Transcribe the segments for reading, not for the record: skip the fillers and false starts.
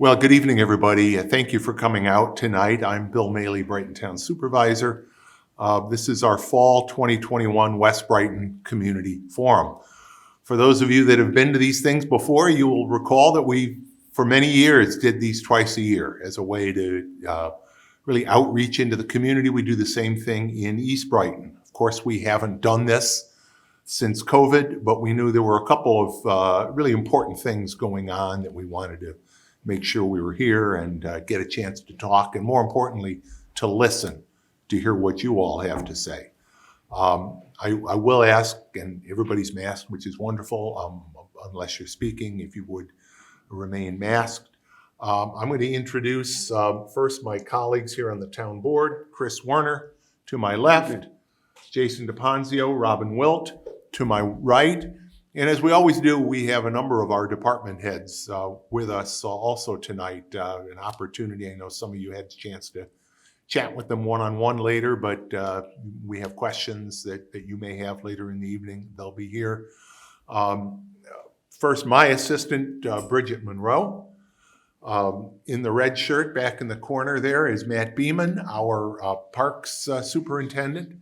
Well, good evening, everybody. Thank you for coming out tonight. I'm Bill Maley, Brighton Town Supervisor. This is our Fall 2021 West Brighton Community Forum. For those of you that have been to these things before, you will recall that we, for many years, did these twice a year as a way to really outreach into the community. We do the same thing in East Brighton. Of course, we haven't done this since COVID, but we knew there were a couple of really important things going on that we wanted to make sure we were here and get a chance to talk, and more importantly, to listen, to hear what you all have to say. I will ask, and everybody's masked, which is wonderful, unless you're speaking, if you would remain masked. I'm going to introduce first my colleagues here on the town board. Chris Werner to my left, Jason DePonzio, Robin Wilt to my right. And as we always do, we have a number of our department heads with us also tonight. An opportunity, I know some of you had a chance to chat with them one-on-one later, but we have questions that you may have later in the evening. They'll be here. First, my assistant, Bridget Monroe. In the red shirt back in the corner there is Matt Beeman, our Parks Superintendent.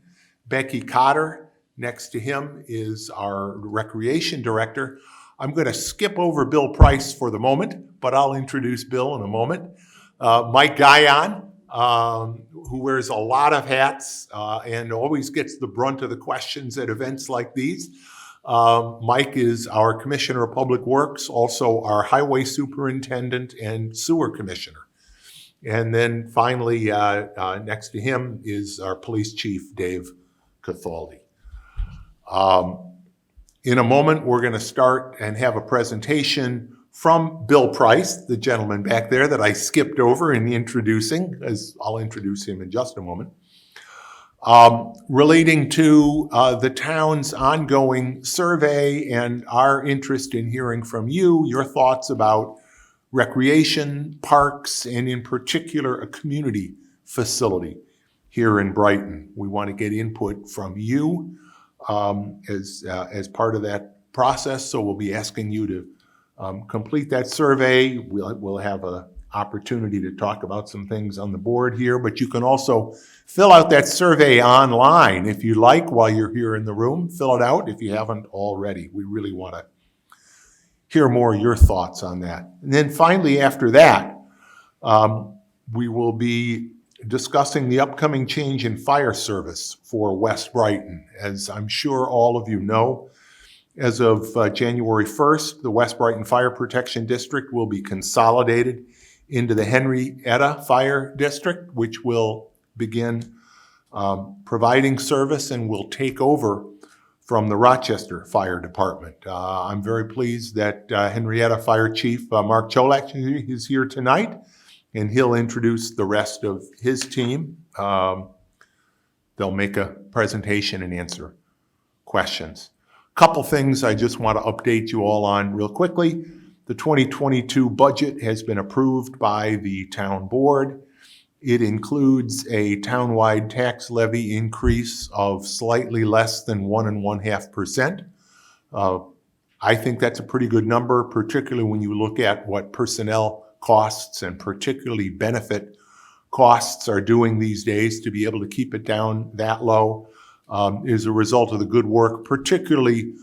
Becky Cotter. Next to him is our Recreation Director. I'm going to skip over Bill Price for the moment, but I'll introduce Bill in a moment. Mike Guyon, who wears a lot of hats and always gets the brunt of the questions at events like these. Mike is our Commissioner of Public Works, also our Highway Superintendent and Sewer Commissioner. And then finally, next to him is our Police Chief, Dave Cathaldi. In a moment, we're going to start and have a presentation from Bill Price, the gentleman back there that I skipped over in introducing, as I'll introduce him in just a moment, relating to the town's ongoing survey and our interest in hearing from you, your thoughts about recreation, parks, and in particular, a community facility here in Brighton. We want to get input from you as part of that process. So we'll be asking you to complete that survey. We'll have an opportunity to talk about some things on the board here, but you can also fill out that survey online if you like while you're here in the room. Fill it out if you haven't already. We really want to hear more of your thoughts on that. And then finally, after that, we will be discussing the upcoming change in fire service for West Brighton. As I'm sure all of you know, as of January 1st, the West Brighton Fire Protection District will be consolidated into the Henrietta Fire District, which will begin providing service and will take over from the Rochester Fire Department. I'm very pleased that Henrietta Fire Chief Mark Cholak is here tonight, and he'll introduce the rest of his team. They'll make a presentation and answer questions. A couple things I just want to update you all on real quickly. The 2022 budget has been approved by the town board. It includes a townwide tax levy increase of slightly less than 1.5%. I think that's a pretty good number, particularly when you look at what personnel costs and particularly benefit costs are doing these days. To be able to keep it down that low is a result of the good work, particularly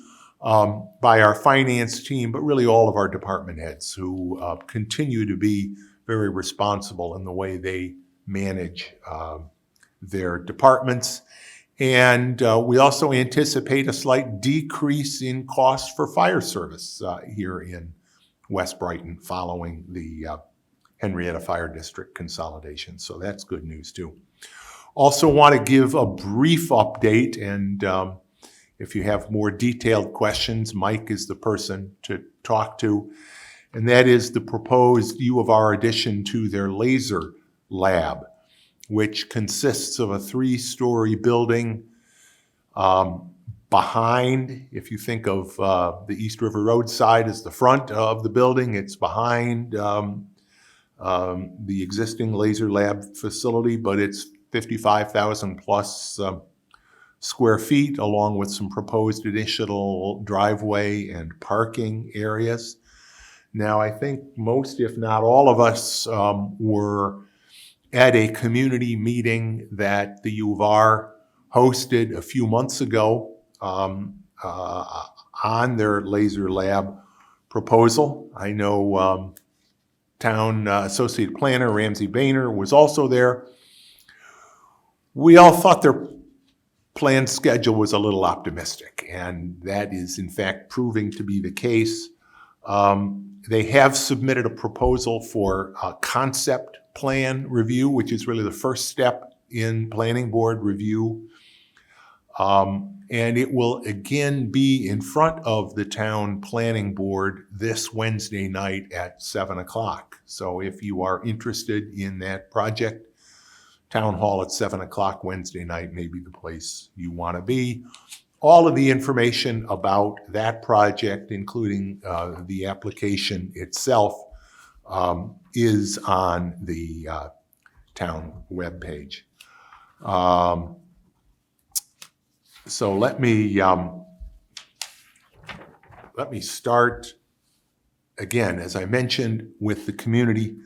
by our finance team, but really all of our department heads who continue to be very responsible in the way they manage their departments. And we also anticipate a slight decrease in costs for fire service here in West Brighton following the Henrietta Fire District consolidation. So that's good news too. Also want to give a brief update, and if you have more detailed questions, Mike is the person to talk to, and that is the proposed U of R addition to their laser lab, which consists of a 3-story building behind, if you think of the East River Road side as the front of the building, it's behind the existing laser lab facility, but it's 55,000 plus square feet, along with some proposed additional driveway and parking areas. Now, I think most, if not all of us, were at a community meeting that the U of R hosted a few months ago on their laser lab proposal. I know Town Associate Planner Ramsey Boehner was also there. We all thought their planned schedule was a little optimistic, and that is in fact proving to be the case. They have submitted a proposal for a concept plan review, which is really the first step in planning board review. And it will again be in front of the town planning board this Wednesday night at 7 o'clock. So if you are interested in that project, Town Hall at 7 o'clock Wednesday night may be the place you want to be. All of the information about that project, including the application itself, is on the town webpage. So let me start again, as I mentioned, with the community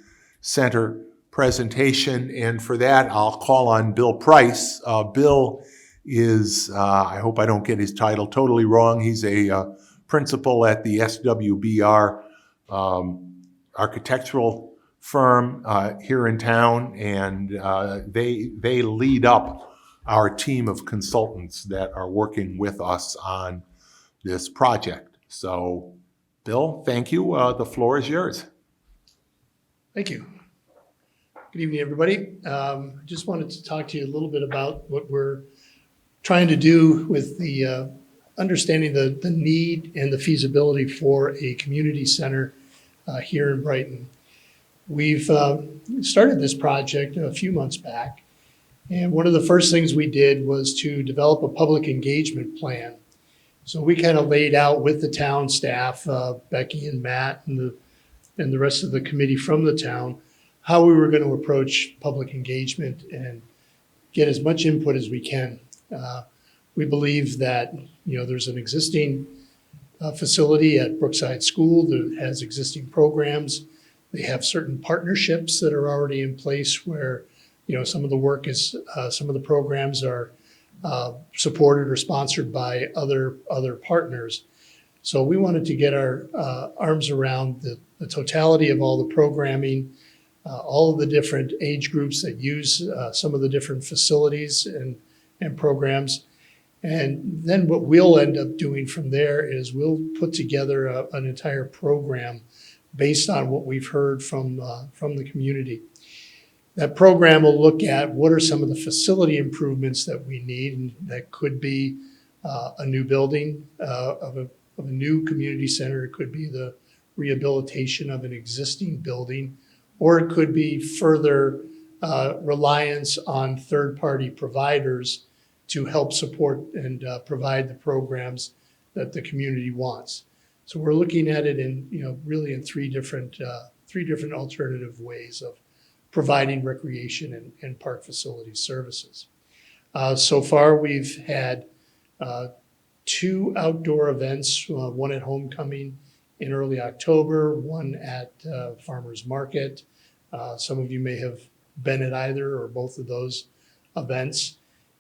center presentation, and for that I'll call on Bill Price. Bill is, I hope I don't get his title totally wrong, he's a principal at the SWBR architectural firm here in town, and they lead up our team of consultants that are working with us on this project. So, Bill, thank you. The floor is yours. Thank you. Good evening, everybody. Just wanted to talk to you a little bit about what we're trying to do with the understanding the need and the feasibility for a community center here in Brighton. We've started this project a few months back, and one of the first things we did was to develop a public engagement plan. So we kind of laid out with the town staff, Becky and Matt and the rest of the committee from the town, how we were going to approach public engagement and get as much input as we can. We believe that there's an existing facility at Brookside School that has existing programs. They have certain partnerships that are already in place where some of the work is, some of the programs are supported or sponsored by other partners. So we wanted to get our arms around the totality of all the programming, all of the different age groups that use some of the different facilities and programs. And then what we'll end up doing from there is we'll put together an entire program based on what we've heard from the community. That program will look at what are some of the facility improvements that we need, and that could be a new building of a new community center. It could be the rehabilitation of an existing building, or it could be further reliance on third-party providers to help support and provide the programs that the community wants. So we're looking at it in really in three different alternative ways of providing recreation and park facility services. So far, we've had 2 outdoor events, one at Homecoming in early October, one at Farmers Market. Some of you may have been at either or both of those events.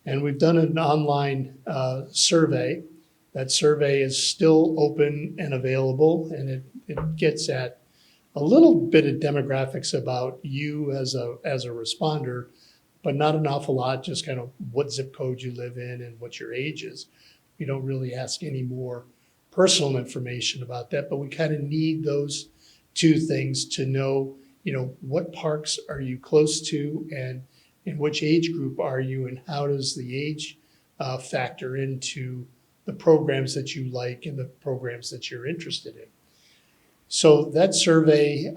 And we've done an online survey. That survey is still open and available, and it gets at a little bit of demographics about you as a responder, but not an awful lot, just kind of what zip code you live in and what your age is. We don't really ask any more personal information about that, but we kind of need those 2 things to know, what parks are you close to and in which age group are you, and how does the age factor into the programs that you like and the programs that you're interested in. So that survey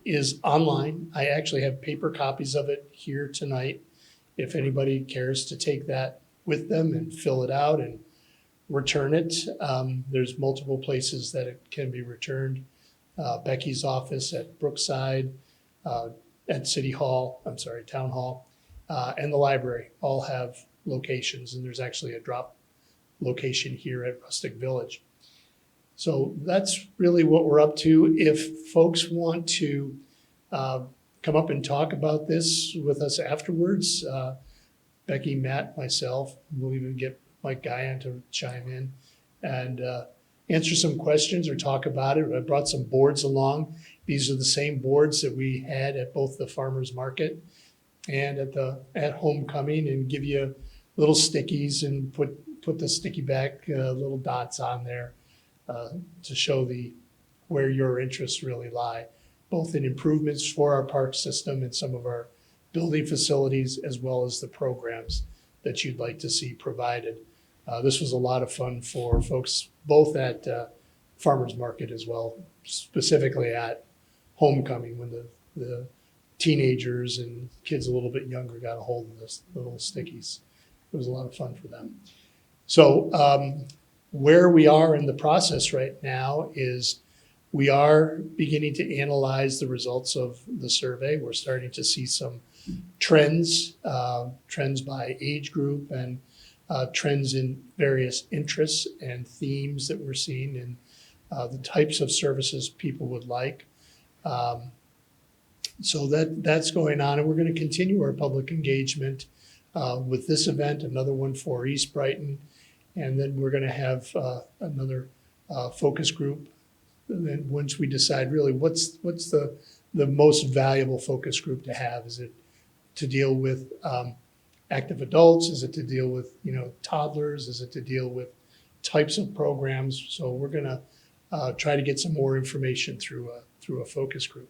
is online. I actually have paper copies of it here tonight. If anybody cares to take that with them and fill it out and return it, there's multiple places that it can be returned. Becky's office at Brookside, at Town Hall, and the library all have locations, and there's actually a drop location here at Rustic Village. So that's really what we're up to. If folks want to come up and talk about this with us afterwards, Becky, Matt, myself, we'll even get Mike Guyan to chime in and answer some questions or talk about it. I brought some boards along. These are the same boards that we had at both the farmers market and at homecoming, and give you little stickies and put the sticky back little dots on there to show where your interests really lie, both in improvements for our park system and some of our building facilities, as well as the programs that you'd like to see provided. This was a lot of fun for folks, both at farmers market as well, specifically at homecoming, when the teenagers and kids a little bit younger got a hold of this little stickies. It was a lot of fun for them. So where we are in the process right now is we are beginning to analyze the results of the survey. We're starting to see some trends by age group and trends in various interests and themes that we're seeing in the types of services people would like. So that's going on, and we're going to continue our public engagement with this event, another one for East Brighton, and then we're going to have another focus group. And then once we decide really what's the most valuable focus group to have, is it to deal with active adults? Is it to deal with toddlers? Is it to deal with types of programs? So we're going to try to get some more information through a focus group.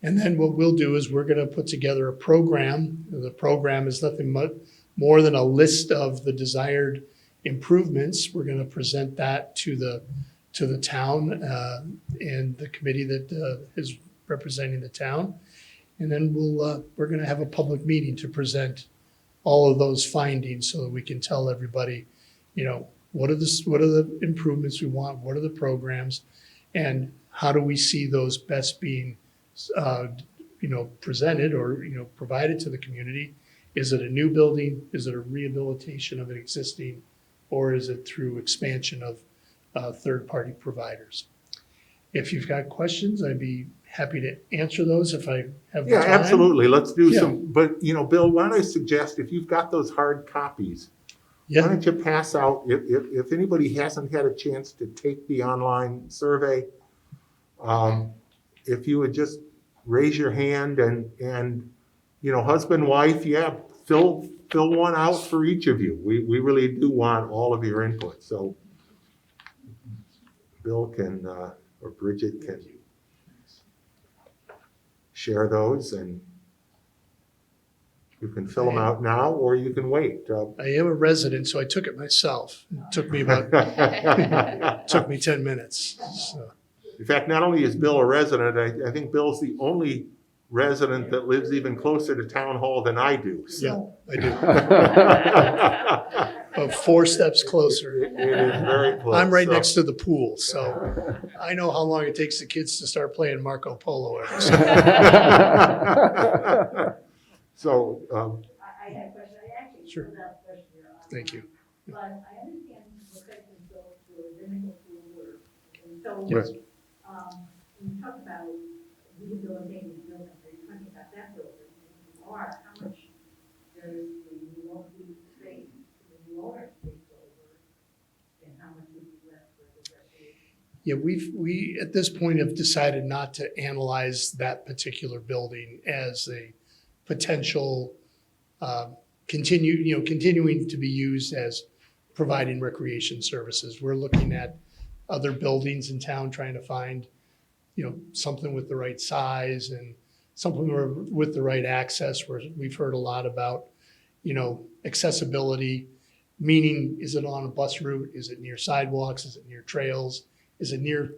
And then what we'll do is we're going to put together a program. The program is nothing more than a list of the desired improvements. We're going to present that to the town and the committee that is representing the town. And then we're going to have a public meeting to present all of those findings so that we can tell everybody, what are the improvements we want, what are the programs, and how do we see those best being presented or provided to the community. Is it a new building? Is it a rehabilitation of an existing, or is it through expansion of third-party providers? If you've got questions, I'd be happy to answer those if I have the time. Yeah, absolutely. Let's do Yeah. some. But Bill, why don't I suggest, if you've got those hard copies, why Yeah, don't you pass out, if anybody hasn't had a chance to take the online survey, if you would just raise your hand and husband, wife, fill one out for each of you. We really do want all of your input. So Bill can, or Bridget can share those, and you can fill them out now, or you can wait. I am a resident, so I took it myself. It took me 10 minutes. So. In fact, not only is Bill a resident, I think Bill's the only resident that lives even closer to town hall than I do. So. Yeah, I do. About 4 steps closer. It is very close. I'm right next to the pool, so I know how long it takes the kids to start playing Marco Polo every Sunday. So, I had a question. I actually Sure. filled out the questionnaire. Thank you. But I understand the question goes to a identical pool or, and so. Yes. When you talk about rehabilitating the building, are you talking about that building? And if you are, how much does the new owner take over? And how much would be left for the recreation? Yeah, we at this point have decided not to analyze that particular building as a potential continuing to be used as providing recreation services. We're looking at other buildings in town, trying to find something with the right size and something with the right access. Where we've heard a lot about accessibility, meaning, is it on a bus route? Is it near sidewalks? Is it near trails? Is it near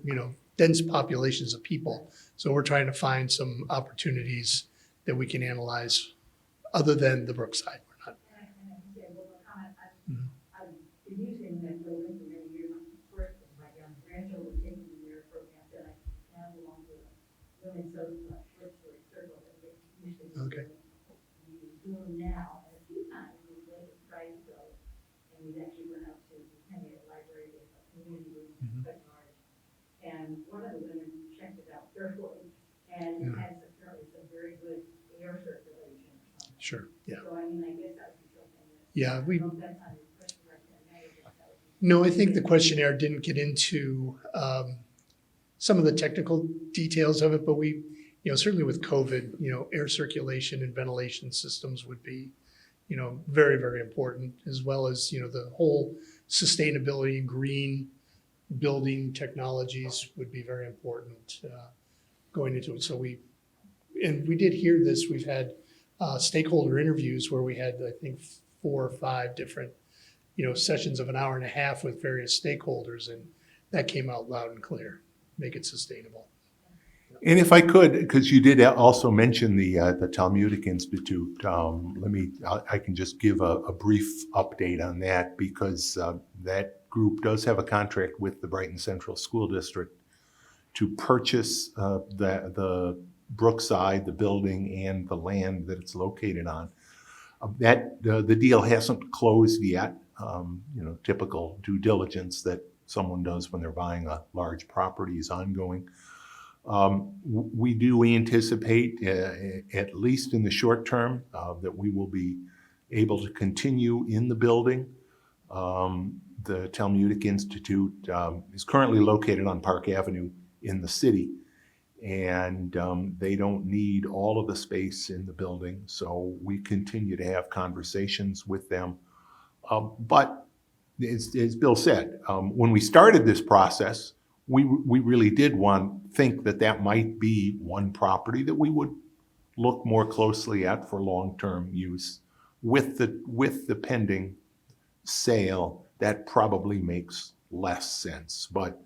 dense populations of people? So we're trying to find some opportunities that we can analyze other than the Brookside. We're not. And I can say, well, the comment, Mhm. I've been using that building for many years. First, my young grandchildren taking me there for camp, then I now belong to a women's first-story circle that they usually Okay. we do them now. And a few times we've tried to go, and we've actually went out to, depending on the library, a community room, Mhm. quite large. and one of the women checked it out carefully, and Yeah. has apparently some very good air circulation or something. Sure, yeah. So I mean, I guess that would be something that. Yeah, I we, don't know if that's on your question right now, I guess that would be. no, I think the questionnaire didn't get into some of the technical details of it, but we, certainly with COVID, air circulation and ventilation systems would be, very, very important, as well as, the whole sustainability and green building technologies would be very important going into it. So we did hear this. We've had stakeholder interviews where we had, I think, 4 or 5 different, sessions of an hour and a half with various stakeholders, and that came out loud and clear. Make it sustainable. And if I could, because you did also mention the Talmudic Institute, I can just give a brief update on that, because that group does have a contract with the Brighton Central School District to purchase the Brookside, the building, and the land that it's located on. The deal hasn't closed yet. Typical due diligence that someone does when they're buying a large property is ongoing. We do anticipate, at least in the short term, that we will be able to continue in the building. The Talmudic Institute is currently located on Park Avenue in the city, and they don't need all of the space in the building, so we continue to have conversations with them. But as Bill said, when we started this process, we really did think that might be one property that we would look more closely at for long-term use. With the pending sale, that probably makes less sense. But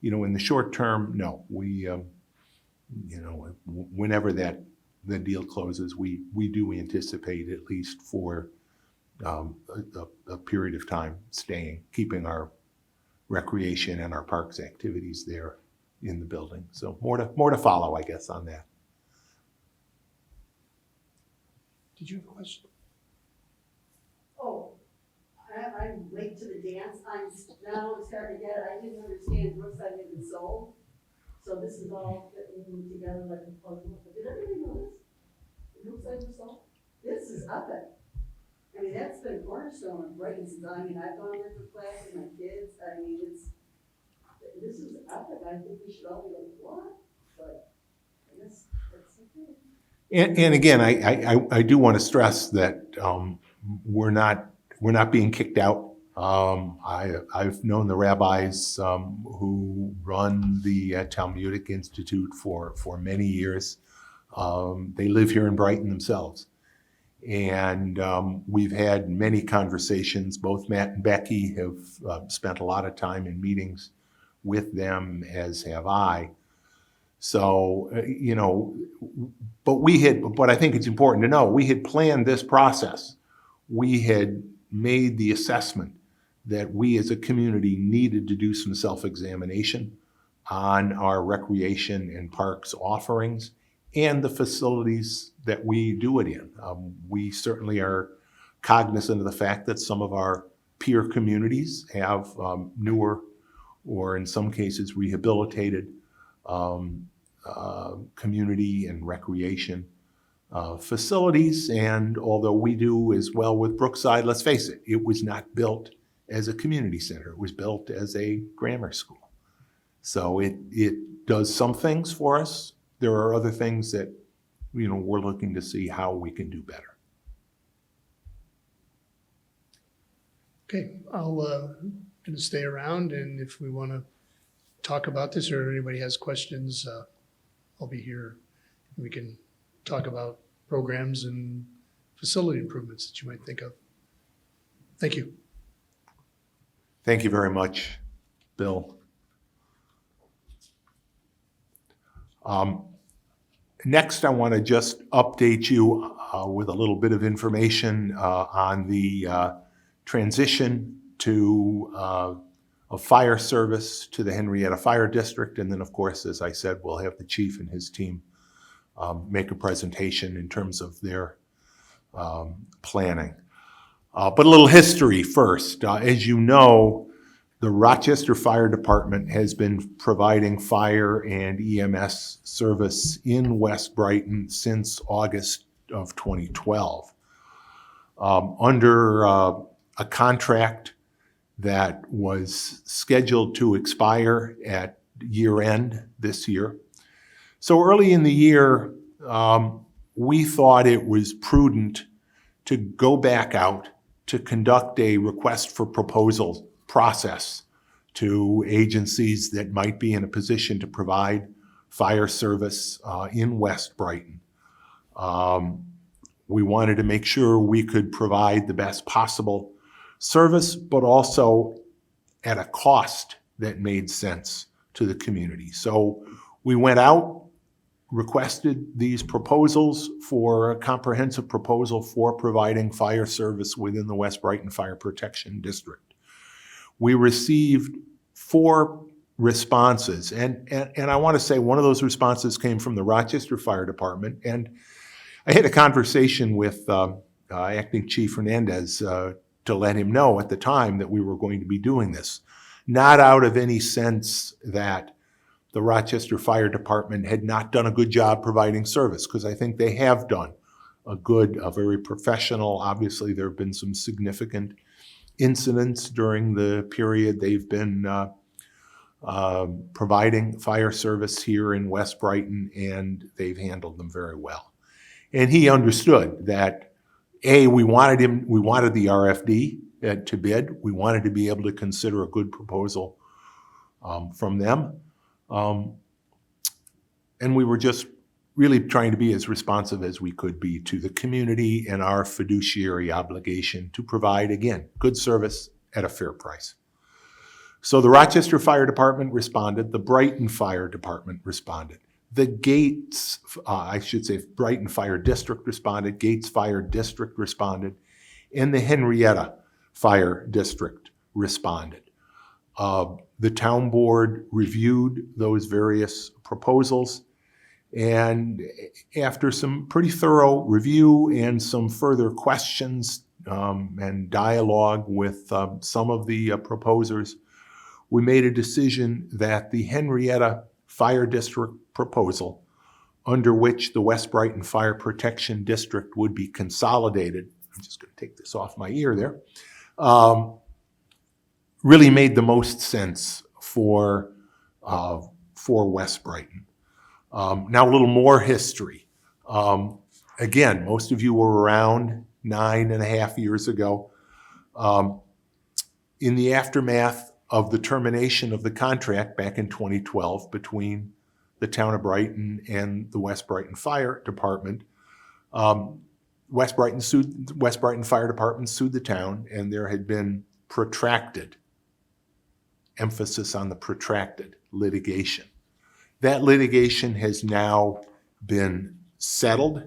in the short term, no. We whenever the deal closes, we do anticipate, at least for a period of time, keeping our recreation and our parks activities there in the building. So more to follow, I guess, on that. Did you have a question? Oh, I'm late to the dance. I'm now starting to get it. I didn't understand Brookside had been sold. So this is all fitting together like a puzzle. But did everybody know this? Brookside was sold? This is epic. I mean, that's been a cornerstone of Brighton since, I've gone there for classes, my kids. I mean, this is epic. I think we should all be like, what? But I guess that's okay. And again, I do want to stress that we're not being kicked out. I've known the rabbis who run the Talmudic Institute for many years. They live here in Brighton themselves. And we've had many conversations. Both Matt and Becky have spent a lot of time in meetings with them, as have I. So, but I think it's important to know, we had planned this process. We had made the assessment that we as a community needed to do some self-examination on our recreation and parks offerings and the facilities that we do it in. We certainly are cognizant of the fact that some of our peer communities have newer, or in some cases rehabilitated, community and recreation facilities. And although we do as well with Brookside, let's face it, it was not built as a community center. It was built as a grammar school. So it does some things for us. There are other things that, we're looking to see how we can do better. Okay, I'll going to stay around, and if we want to talk about this or anybody has questions, I'll be here. We can talk about programs and facility improvements that you might think of. Thank you. Thank you very much, Bill. Next, I want to just update you with a little bit of information on the transition to a fire service to the Henrietta Fire District. And then, of course, as I said, we'll have the chief and his team make a presentation in terms of their planning. But a little history first. As you know, The Rochester Fire Department has been providing fire and EMS service in West Brighton since August of 2012. Under a contract that was scheduled to expire at year end this year. So early in the year, we thought it was prudent to go back out to conduct a request for proposal process to agencies that might be in a position to provide fire service in West Brighton. We wanted to make sure we could provide the best possible service, but also at a cost that made sense to the community. So we went out, requested these proposals for a comprehensive proposal for providing fire service within the West Brighton Fire Protection District. We received 4 responses, and I want to say one of those responses came from the Rochester Fire Department, and I had a conversation with Acting Chief Hernandez to let him know at the time that we were going to be doing this, not out of any sense that the Rochester Fire Department had not done a good job providing service, because I think they have done a very professional. Obviously, there have been some significant incidents during the period they've been providing fire service here in West Brighton, and they've handled them very well. And he understood that, A, we wanted the RFD to bid. We wanted to be able to consider a good proposal from them. And we were just really trying to be as responsive as we could be to the community and our fiduciary obligation to provide, again, good service at a fair price. So the Rochester Fire Department responded, the Brighton Fire Department responded, the Gates, Brighton Fire District responded, Gates Fire District responded, and the Henrietta Fire District responded. The town board reviewed those various proposals, and after some pretty thorough review and some further questions and dialogue with some of the proposers, we made a decision that the Henrietta Fire District proposal, under which the West Brighton Fire Protection District would be consolidated, I'm just going to take this off my ear there, really made the most sense for West Brighton. Now a little more history. Again, most of you were around 9.5 years ago. In the aftermath of the termination of the contract back in 2012 between the town of Brighton and the West Brighton Fire Department, West Brighton Fire Department sued the town, and there had been protracted, emphasis on the protracted litigation. That litigation has now been settled.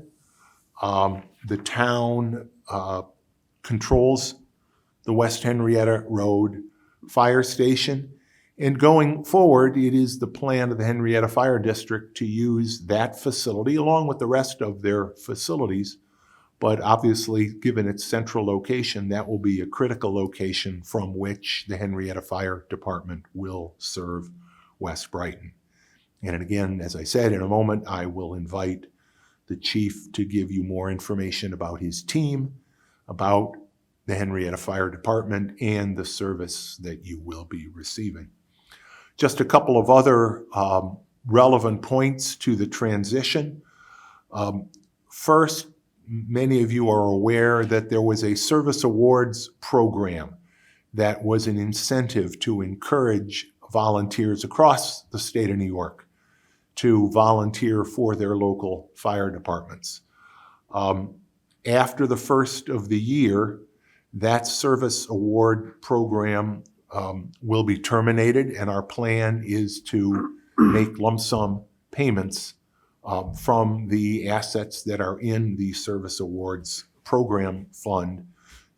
The town controls the West Henrietta Road Fire Station, and going forward, it is the plan of the Henrietta Fire District to use that facility along with the rest of their facilities. But obviously, given its central location, that will be a critical location from which the Henrietta Fire Department will serve West Brighton. And again, as I said, in a moment, I will invite the chief to give you more information about his team, about the Henrietta Fire Department, and the service that you will be receiving. Just a couple of other relevant points to the transition. First, many of you are aware that there was a service awards program that was an incentive to encourage volunteers across the state of New York to volunteer for their local fire departments. After the first of the year, that service award program will be terminated, and our plan is to make lump sum payments from the assets that are in the service awards program fund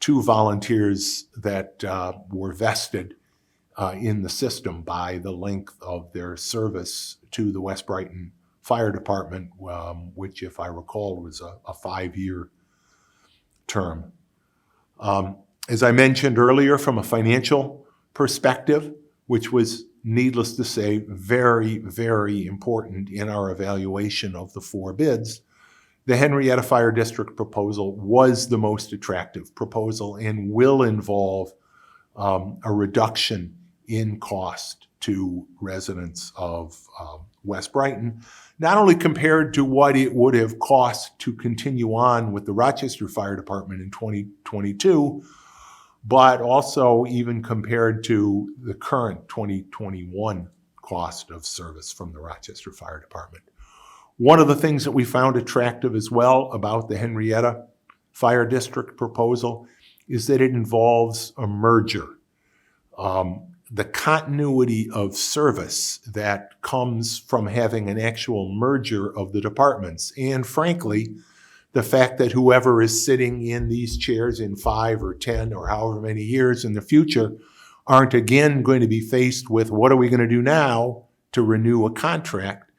to volunteers that were vested in the system by the length of their service to the West Brighton Fire Department, which, if I recall, was a 5-year term. As I mentioned earlier, from a financial perspective, which was, needless to say, very, very important in our evaluation of the 4 bids, the Henrietta Fire District proposal was the most attractive proposal and will involve a reduction in cost to residents of West Brighton, not only compared to what it would have cost to continue on with the Rochester Fire Department in 2022, but also even compared to the current 2021 cost of service from the Rochester Fire Department. One of the things that we found attractive as well about the Henrietta Fire District proposal is that it involves a merger. The continuity of service that comes from having an actual merger of the departments, and frankly, the fact that whoever is sitting in these chairs in 5 or 10 or however many years in the future aren't again going to be faced with what are we going to do now to renew a contract.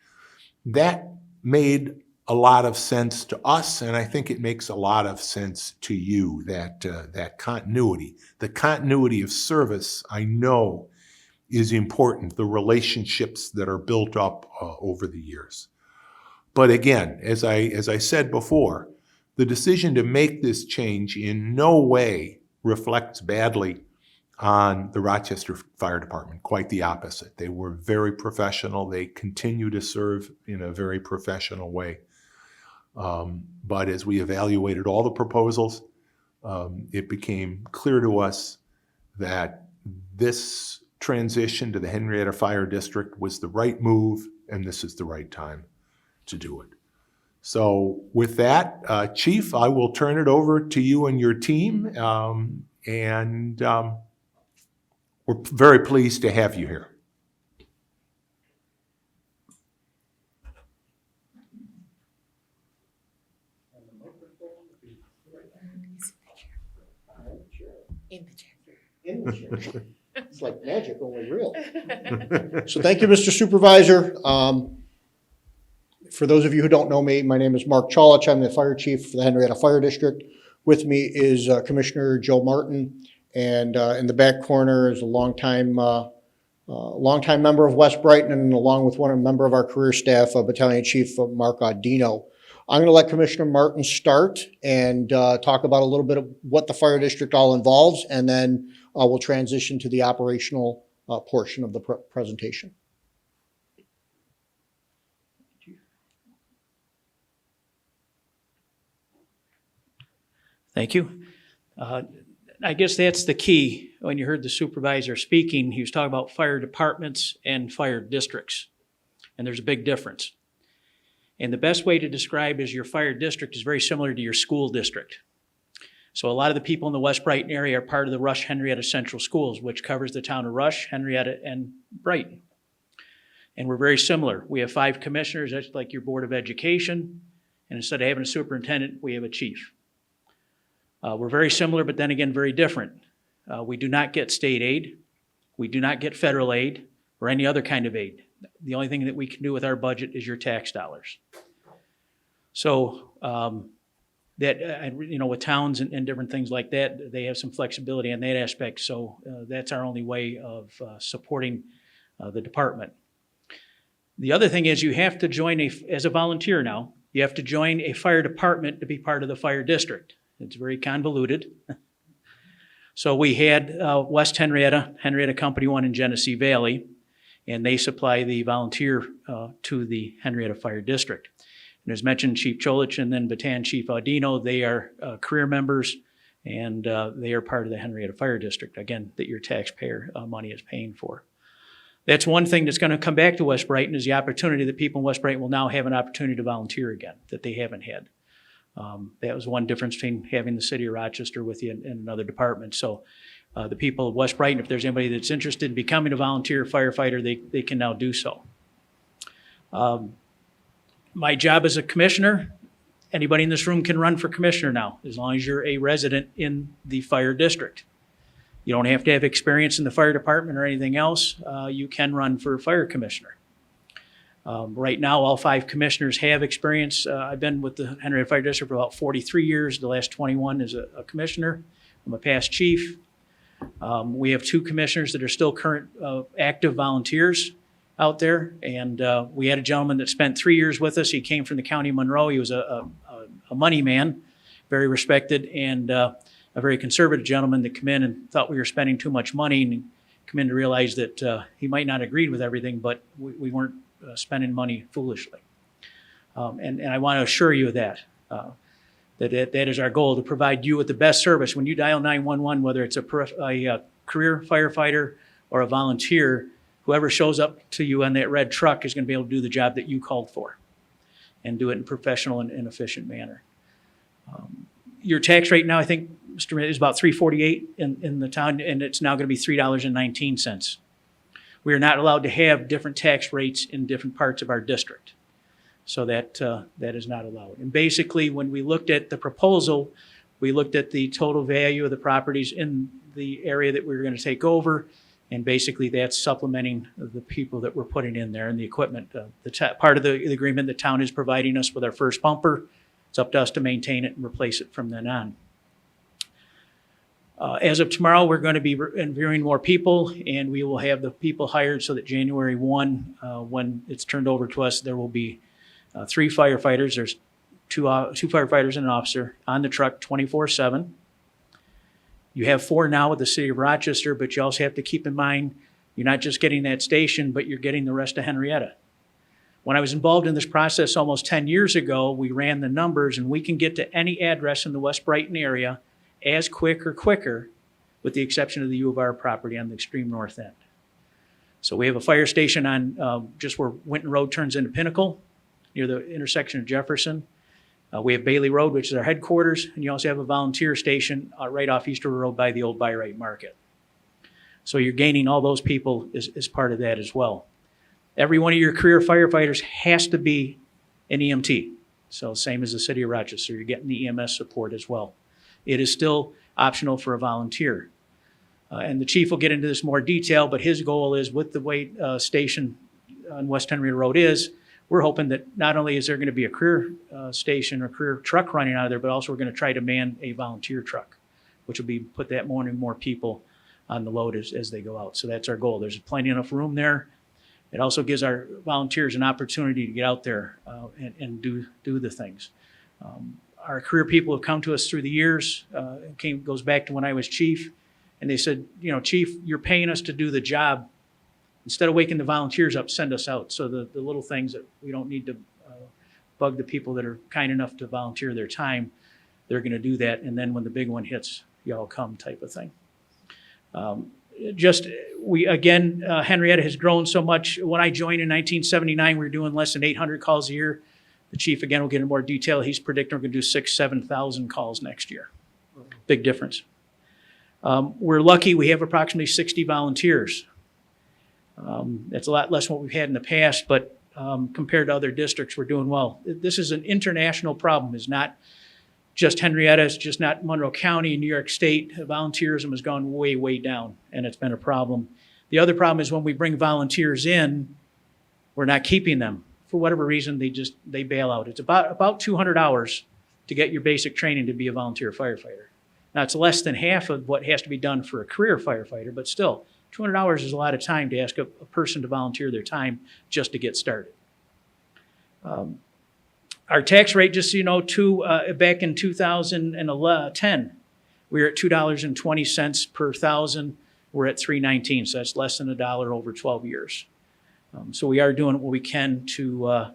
That made a lot of sense to us, and I think it makes a lot of sense to you, that continuity. The continuity of service, I know, is important, the relationships that are built up over the years. But again, as I said before, the decision to make this change in no way reflects badly on the Rochester Fire Department. Quite the opposite. They were very professional. They continue to serve in a very professional way. But as we evaluated all the proposals, it became clear to us that this transition to the Henrietta Fire District was the right move, and this is the right time to do it. So with that, Chief, I will turn it over to you and your team, and we're very pleased to have you here. In the chair. It's like magic, only real. So thank you, Mr. Supervisor. For those of you who don't know me, my name is Mark Cholich. I'm the fire chief for the Henrietta Fire District. With me is Commissioner Joe Martin, and in the back corner is a longtime member of West Brighton, and along with a member of our career staff, Battalion Chief Mark Audino. I'm going to let Commissioner Martin start and talk about a little bit of what the fire district all involves, and then we'll transition to the operational portion of the presentation. Thank you. I guess that's the key. When you heard the supervisor speaking, he was talking about fire departments and fire districts, and there's a big difference. And the best way to describe is your fire district is very similar to your school district. So a lot of the people in the West Brighton area are part of the Rush Henrietta Central Schools, which covers the town of Rush, Henrietta, and Brighton. And we're very similar. We have 5 commissioners, that's like your Board of Education, and instead of having a superintendent, we have a chief. We're very similar, but then again, very different. We do not get state aid. We do not get federal aid or any other kind of aid. The only thing that we can do with our budget is your tax dollars. So with towns and different things like that, they have some flexibility in that aspect. So that's our only way of supporting the department. The other thing is you have to join as a volunteer now, you have to join a fire department to be part of the fire district. It's very convoluted. So we had West Henrietta Company 1 in Genesee Valley, and they supply the volunteer to the Henrietta Fire District. And as mentioned, Chief Cholich and then Battalion Chief Audino, they are career members, and they are part of the Henrietta Fire District, again, that your taxpayer money is paying for. That's one thing that's going to come back to West Brighton is the opportunity that people in West Brighton will now have an opportunity to volunteer again that they haven't had. That was one difference between having the city of Rochester with you in another department. So the people of West Brighton, if there's anybody that's interested in becoming a volunteer firefighter, they can now do so. My job as a commissioner, anybody in this room can run for commissioner now, as long as you're a resident in the fire district. You don't have to have experience in the fire department or anything else. You can run for fire commissioner. Right now, all 5 commissioners have experience. I've been with the Henrietta Fire District for about 43 years. The last 21 as a commissioner. I'm a past chief. We have 2 commissioners that are still current active volunteers out there, and we had a gentleman that spent 3 years with us. He came from the county of Monroe. He was a money man, very respected, and a very conservative gentleman that came in and thought we were spending too much money, and come in to realize that he might not agree with everything, but we weren't spending money foolishly. And I want to assure you of that. That is our goal, to provide you with the best service. When you dial 911, whether it's a career firefighter or a volunteer, whoever shows up to you on that red truck is going to be able to do the job that you called for and do it in a professional and efficient manner. Your tax rate now, I think, Mr. Mayor, is about $3.48 in the town, and it's now going to be $3.19. We are not allowed to have different tax rates in different parts of our district. So that is not allowed. And basically, when we looked at the proposal, we looked at the total value of the properties in the area that we were going to take over, and basically that's supplementing the people that we're putting in there and the equipment. Part of the agreement, the town is providing us with our first pumper. It's up to us to maintain it and replace it from then on. As of tomorrow, we're going to be interviewing more people, and we will have the people hired so that January 1, when it's turned over to us, there will be 3 firefighters. There's two firefighters and an officer on the truck 24/7. You have 4 now with the city of Rochester, but you also have to keep in mind, you're not just getting that station, but you're getting the rest of Henrietta. When I was involved in this process almost 10 years ago, we ran the numbers, and we can get to any address in the West Brighton area as quick or quicker, with the exception of the U of R property on the extreme north end. So we have a fire station on just where Winton Road turns into Pinnacle, near the intersection of Jefferson. We have Bailey Road, which is our headquarters, and you also have a volunteer station right off Easter Road by the old Buy-Right Market. So you're gaining all those people as part of that as well. Every one of your career firefighters has to be an EMT. So same as the city of Rochester, you're getting the EMS support as well. It is still optional for a volunteer. And the chief will get into this more detail, but his goal is, with the way station on West Henrietta Road is, we're hoping that not only is there going to be a career station or career truck running out of there, but also we're going to try to man a volunteer truck, which will be put that more and more people on the load as they go out. So that's our goal. There's plenty enough room there. It also gives our volunteers an opportunity to get out there and do the things. Our career people have come to us through the years. It goes back to when I was chief, and they said, Chief, you're paying us to do the job. Instead of waking the volunteers up, send us out. So the little things that we don't need to bug the people that are kind enough to volunteer their time, they're going to do that. And then when the big one hits, y'all come, type of thing. Henrietta has grown so much. When I joined in 1979, we were doing less than 800 calls a year. The chief, again, will get into more detail. He's predicting we're going to do 7,000 calls next year. Big difference. We're lucky we have approximately 60 volunteers. That's a lot less than what we've had in the past, but compared to other districts, we're doing well. This is an international problem. It's not just Henrietta, it's just not Monroe County, New York State. Volunteerism has gone way, way down, and it's been a problem. The other problem is when we bring volunteers in, we're not keeping them. For whatever reason, they bail out. It's about 200 hours to get your basic training to be a volunteer firefighter. Now, it's less than half of what has to be done for a career firefighter, but still, 200 hours is a lot of time to ask a person to volunteer their time just to get started. Our tax rate, just so you know, back in 2010, we were at $2.20 per thousand. We're at $3.19, so that's less than $1 over 12 years. So we are doing what we can to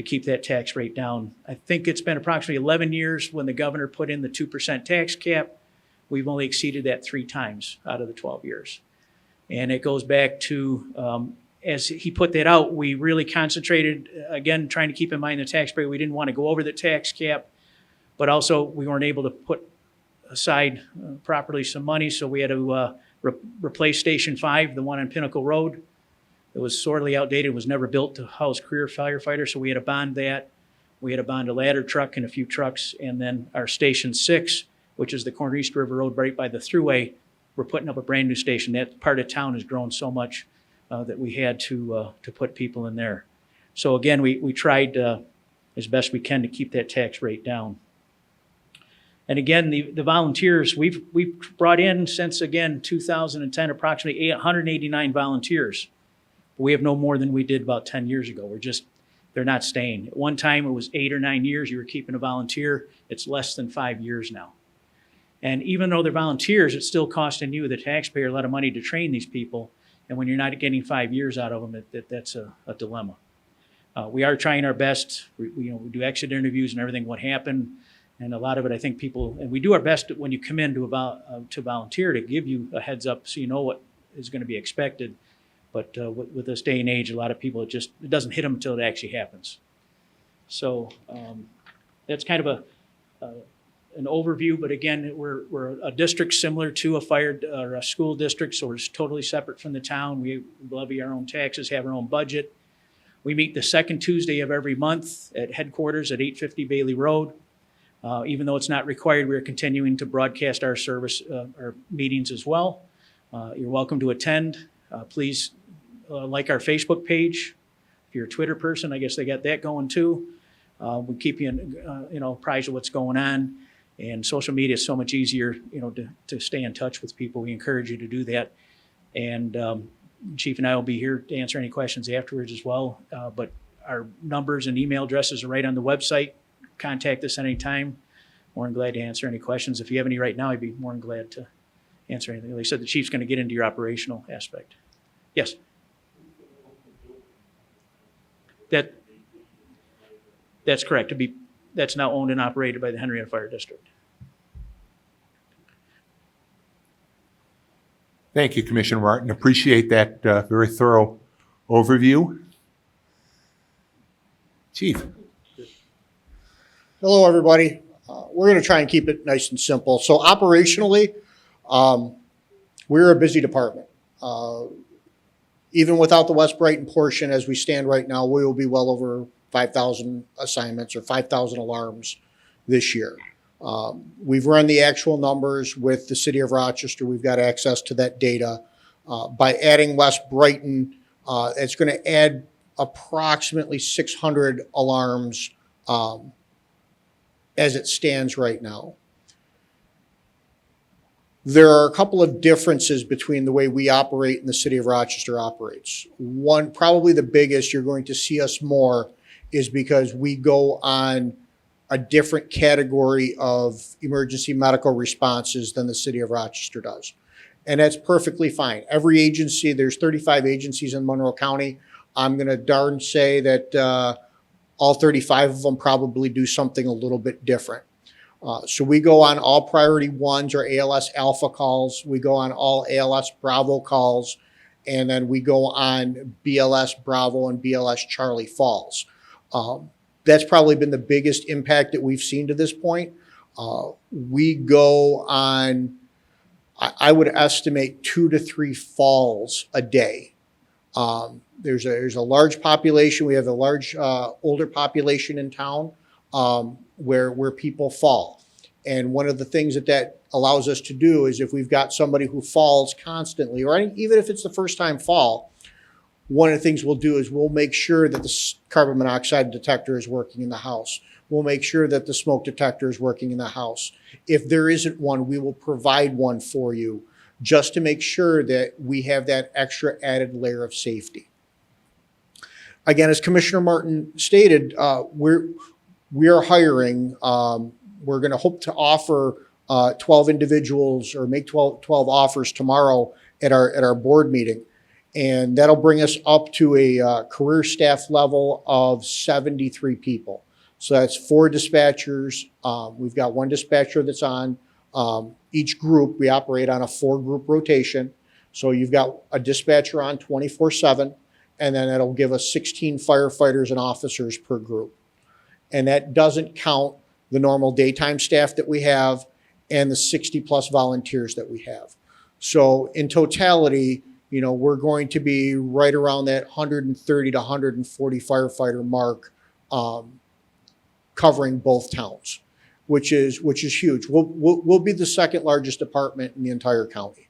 keep that tax rate down. I think it's been approximately 11 years when the governor put in the 2% tax cap. We've only exceeded that 3 times out of the 12 years. And it goes back to, as he put that out, we really concentrated, again, trying to keep in mind the tax rate. We didn't want to go over the tax cap, but also we weren't able to put aside properly some money, so we had to replace Station 5, the one on Pinnacle Road. It was sorely outdated, was never built to house career firefighters, so we had to bond that. We had to bond a ladder truck and a few trucks, and then our Station 6, which is the corner East River Road right by the thruway, we're putting up a brand new station. That part of town has grown so much that we had to put people in there. So again, we tried as best we can to keep that tax rate down. And again, the volunteers, we've brought in since, again, 2010, approximately 189 volunteers. We have no more than we did about 10 years ago. They're not staying. At one time, it was 8 or 9 years you were keeping a volunteer. It's less than 5 years now. And even though they're volunteers, it's still costing you, the taxpayer, a lot of money to train these people. And when you're not getting 5 years out of them, that's a dilemma. We are trying our best. We do exit interviews and everything, what happened. And a lot of it, I think and we do our best when you come in to volunteer to give you a heads up so you know what is going to be expected. But with this day and age, a lot of people, it doesn't hit them until it actually happens. So that's kind of an overview. But again, we're a district similar to a fire or a school district, so we're totally separate from the town. We levy our own taxes, have our own budget. We meet the second Tuesday of every month at headquarters at 850 Bailey Road. Even though it's not required, we're continuing to broadcast our our meetings as well. You're welcome to attend. Please like our Facebook page. If you're a Twitter person, I guess they got that going too. We keep you apprised of what's going on. And social media is so much easier, to stay in touch with people. We encourage you to do that. And Chief and I will be here to answer any questions afterwards as well. But our numbers and email addresses are right on the website. Contact us anytime. More than glad to answer any questions. If you have any right now, I'd be more than glad to answer anything. Like I said, the chief's going to get into your operational aspect. Yes. That's correct. That's now owned and operated by the Henrietta Fire District. Thank you, Commissioner Martin. Appreciate that very thorough overview. Chief. Hello, everybody. We're going to try and keep it nice and simple. So operationally, we're a busy department. Even without the West Brighton portion, as we stand right now, we will be well over 5,000 assignments or 5,000 alarms this year. We've run the actual numbers with the city of Rochester. We've got access to that data. By adding West Brighton, it's going to add approximately 600 alarms as it stands right now. There are a couple of differences between the way we operate and the city of Rochester operates. One, probably the biggest, you're going to see us more, is because we go on a different category of emergency medical responses than the city of Rochester does. And that's perfectly fine. Every agency, there's 35 agencies in Monroe County. I'm going to darn say that all 35 of them probably do something a little bit different. So we go on all priority ones or ALS alpha calls. We go on all ALS Bravo calls. And then we go on BLS Bravo and BLS Charlie Falls. That's probably been the biggest impact that we've seen to this point. We go on, I would estimate 2 to 3 falls a day. There's a large population. We have a large older population in town where people fall. And one of the things that allows us to do is if we've got somebody who falls constantly, or even if it's the first time fall, one of the things we'll do is we'll make sure that the carbon monoxide detector is working in the house. We'll make sure that the smoke detector is working in the house. If there isn't one, we will provide one for you just to make sure that we have that extra added layer of safety. Again, as Commissioner Martin stated, we are hiring. We're going to hope to offer 12 individuals or make 12 offers tomorrow at our board meeting. And that'll bring us up to a career staff level of 73 people. So that's 4 dispatchers. We've got 1 dispatcher that's on each group. We operate on a 4-group rotation. So you've got a dispatcher on 24/7, and then that'll give us 16 firefighters and officers per group. And that doesn't count the normal daytime staff that we have and the 60+ volunteers that we have. So in totality, we're going to be right around that 130 to 140 firefighter mark, covering both towns, which is huge. We'll be the 2nd largest department in the entire county.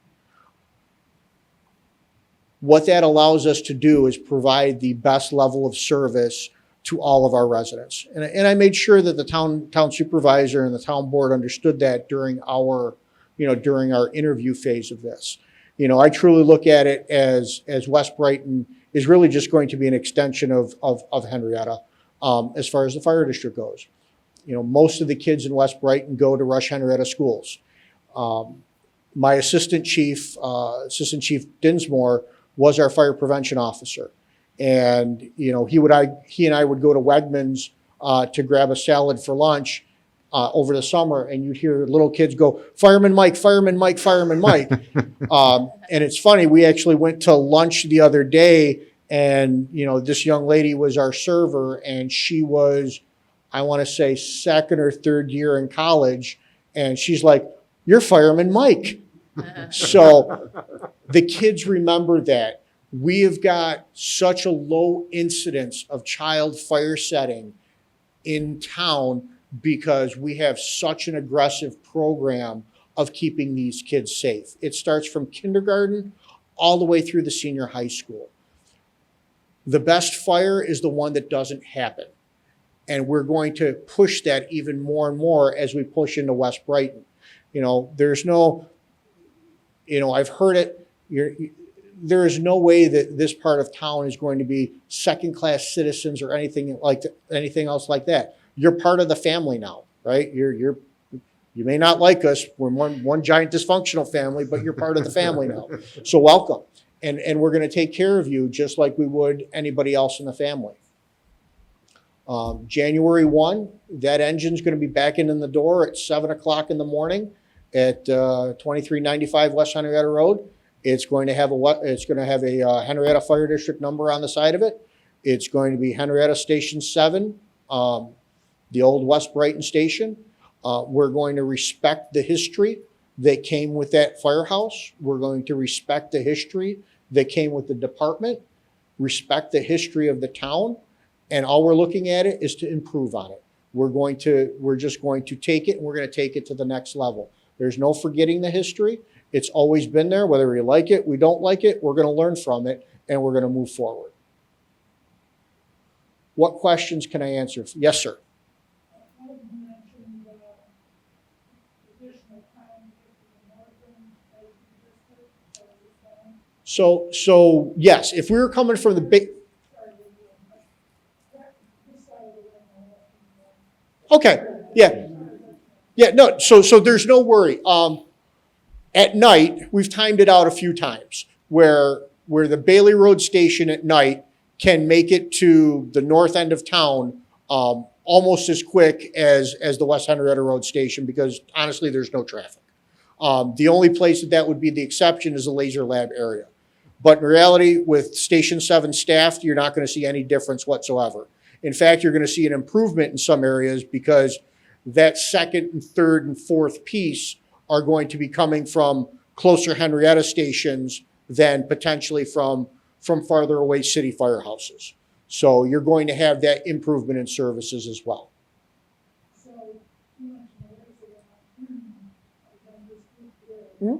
What that allows us to do is provide the best level of service to all of our residents. And I made sure that the town supervisor and the town board understood that during our interview phase of this. I truly look at it as West Brighton is really just going to be an extension of Henrietta as far as the fire district goes. Most of the kids in West Brighton go to Rush Henrietta schools. My assistant chief Dinsmore, was our fire prevention officer. And, he and I would go to Wegmans to grab a salad for lunch over the summer, and you'd hear little kids go, Fireman Mike, Fireman Mike, Fireman Mike. And it's funny, we actually went to lunch the other day, and, this young lady was our server, and she was, I want to say, second or third year in college, and she's like, you're Fireman Mike. So the kids remember that. We have got such a low incidence of child fire setting in town because we have such an aggressive program of keeping these kids safe. It starts from kindergarten all the way through the senior high school. The best fire is the one that doesn't happen. And we're going to push that even more and more as we push into West Brighton. There's no, I've heard it, there is no way that this part of town is going to be second-class citizens or anything else like that. You're part of the family now, right? You may not like us. We're one giant dysfunctional family, but you're part of the family now. So welcome. And we're going to take care of you just like we would anybody else in the family. January 1, that engine's going to be backing in the door at 7 o'clock in the morning at 2395 West Henrietta Road. It's going to have a Henrietta Fire District number on the side of it. It's going to be Henrietta Station 7, the old West Brighton station. We're going to respect the history that came with that firehouse. We're going to respect the history that came with the department, respect the history of the town, and all we're looking at it is to improve on it. We're just going to take it, and we're going to take it to the next level. There's no forgetting the history. It's always been there, whether we like it, we don't like it, we're going to learn from it, and we're going to move forward. What questions can I answer? Yes, sir. So yes, if we were coming from the big. Okay, yeah. No, so there's no worry. At night, we've timed it out a few times where the Bailey Road station at night can make it to the north end of town almost as quick as the West Henrietta Road station because honestly, there's no traffic. The only place that would be the exception is the laser lab area. But in reality, with Station 7 staffed, you're not going to see any difference whatsoever. In fact, you're going to see an improvement in some areas because that second and third and fourth piece are going to be coming from closer Henrietta stations than potentially from farther away city firehouses. So you're going to have that improvement in services as well. Hmm?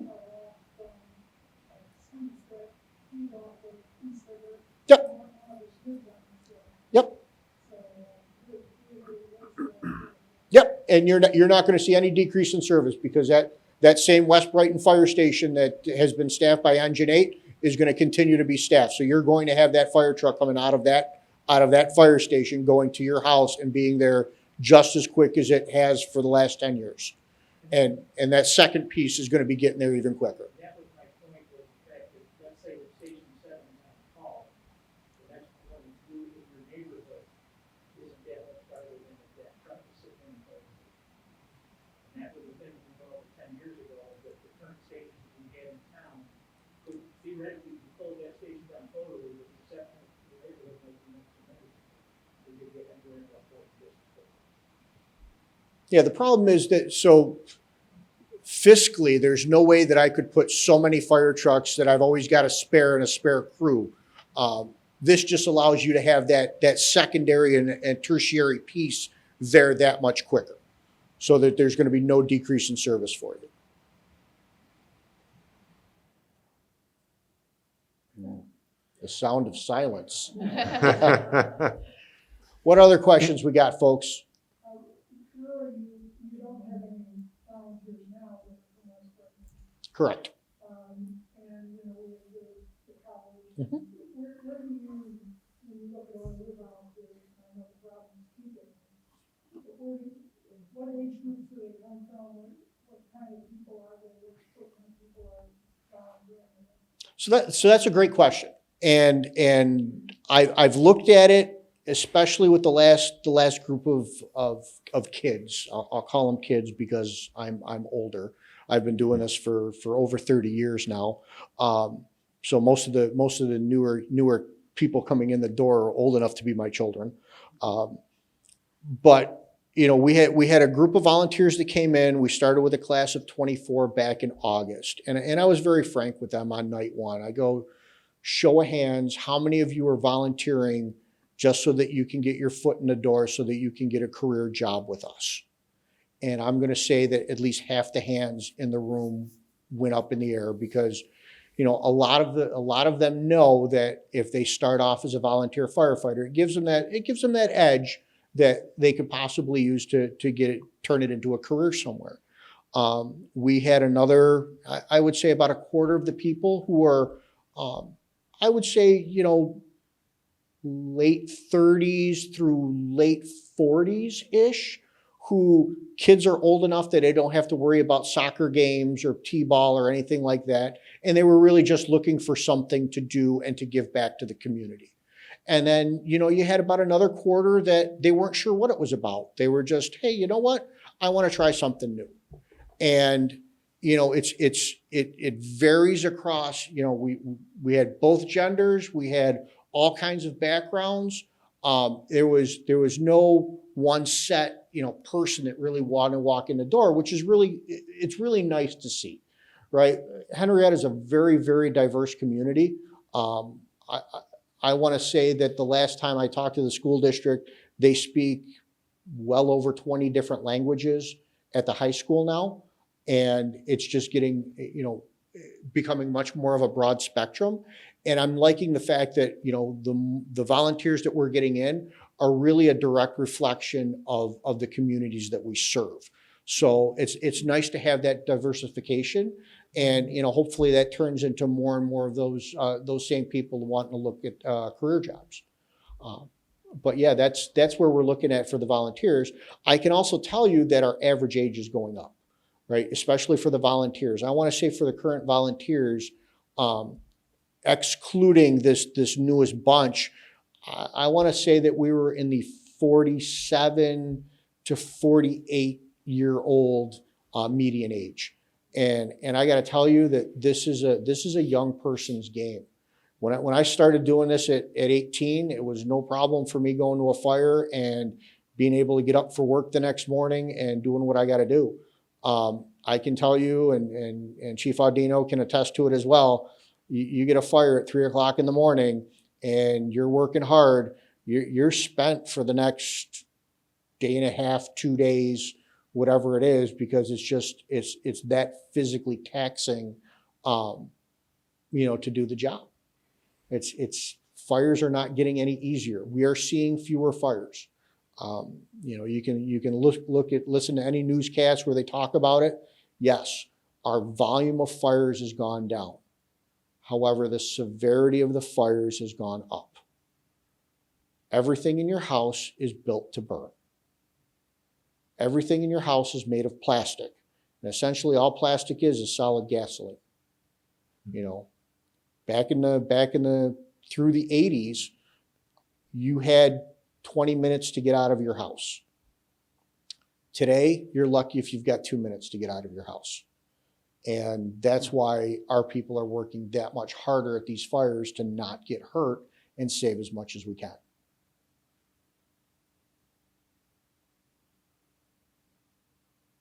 Yep, and you're not going to see any decrease in service because that same West Brighton fire station that has been staffed by Engine 8 is going to continue to be staffed. So you're going to have that fire truck coming out of that fire station going to your house and being there just as quick as it has for the last 10 years. And that second piece is going to be getting there even quicker. That was my point, was the fact that, let's say that Station 7 is on call, the next one to do in your neighborhood isn't that much farther than that truck is sitting in the place. And that was the thing we developed 10 years ago, that the current stations we had in town could theoretically close that station down totally with the exception of the neighborhood making it tremendous. We could get under into a fourth district. Yeah, the problem is that, so fiscally, there's no way that I could put so many fire trucks that I've always got a spare and a spare crew. This just allows you to have that secondary and tertiary piece there that much quicker so that there's going to be no decrease in service for you. The sound of silence. What other questions we got, folks? Really, you don't have any volunteers now, from what I'm Correct. and, you know, with the college. Mhm. Where do you, when you look at all your volunteers, I know the problem's keeping, but what age groups do they come from? What kind of people are they? What kind of people are volunteering? So that's a great question. And I've looked at it, especially with the last group of kids. I'll call them kids because I'm older. I've been doing this for over 30 years now. So most of the newer people coming in the door are old enough to be my children. But you know, we had a group of volunteers that came in. We started with a class of 24 back in August, and I was very frank with them on night one. I go, show of hands, how many of you are volunteering just so that you can get your foot in the door, so that you can get a career job with us? And I'm going to say that at least half the hands in the room went up in the air, because you know, a lot of them know that if they start off as a volunteer firefighter, it gives them that edge that they could possibly use to turn it into a career somewhere. We had another, I would say about a quarter of the people who are, I would say, you know, late 30s through late 40s-ish, who kids are old enough that they don't have to worry about soccer games or t-ball or anything like that. And they were really just looking for something to do and to give back to the community. And then, you know, you had about another quarter that they weren't sure what it was about. They were just, hey, you know what? I want to try something new. And, you know, it varies across, you know, we had both genders. We had all kinds of backgrounds. There was no one set, you know, person that really wanted to walk in the door, which is it's really nice to see, right? Henrietta is a very, very diverse community. I want to say that the last time I talked to the school district, they speak well over 20 different languages at the high school now. And it's just getting, you know, becoming much more of a broad spectrum. And I'm liking the fact that, you know, the volunteers that we're getting in are really a direct reflection of the communities that we serve. So it's nice to have that diversification. And, you know, hopefully that turns into more and more of those same people wanting to look at career jobs. But yeah, that's where we're looking at for the volunteers. I can also tell you that our average age is going up, right? Especially for the volunteers. I want to say for the current volunteers, excluding this newest bunch, I want to say that we were in the 47 to 48-year-old median age. And I got to tell you that this is a young person's game. When I started doing this at 18, it was no problem for me going to a fire and being able to get up for work the next morning and doing what I got to do. I can tell you, and Chief Audino can attest to it as well. You get a fire at 3 o'clock in the morning and you're working hard. You're spent for the next day and a half, 2 days, whatever it is, because it's that physically taxing, you know, to do the job. Fires are not getting any easier. We are seeing fewer fires. You know, you can listen to any newscast where they talk about it. Yes, our volume of fires has gone down. However, the severity of the fires has gone up. Everything in your house is built to burn. Everything in your house is made of plastic. And essentially all plastic is solid gasoline. You know, back in the through the 80s, you had 20 minutes to get out of your house. Today, you're lucky if you've got 2 minutes to get out of your house. And that's why our people are working that much harder at these fires to not get hurt and save as much as we can.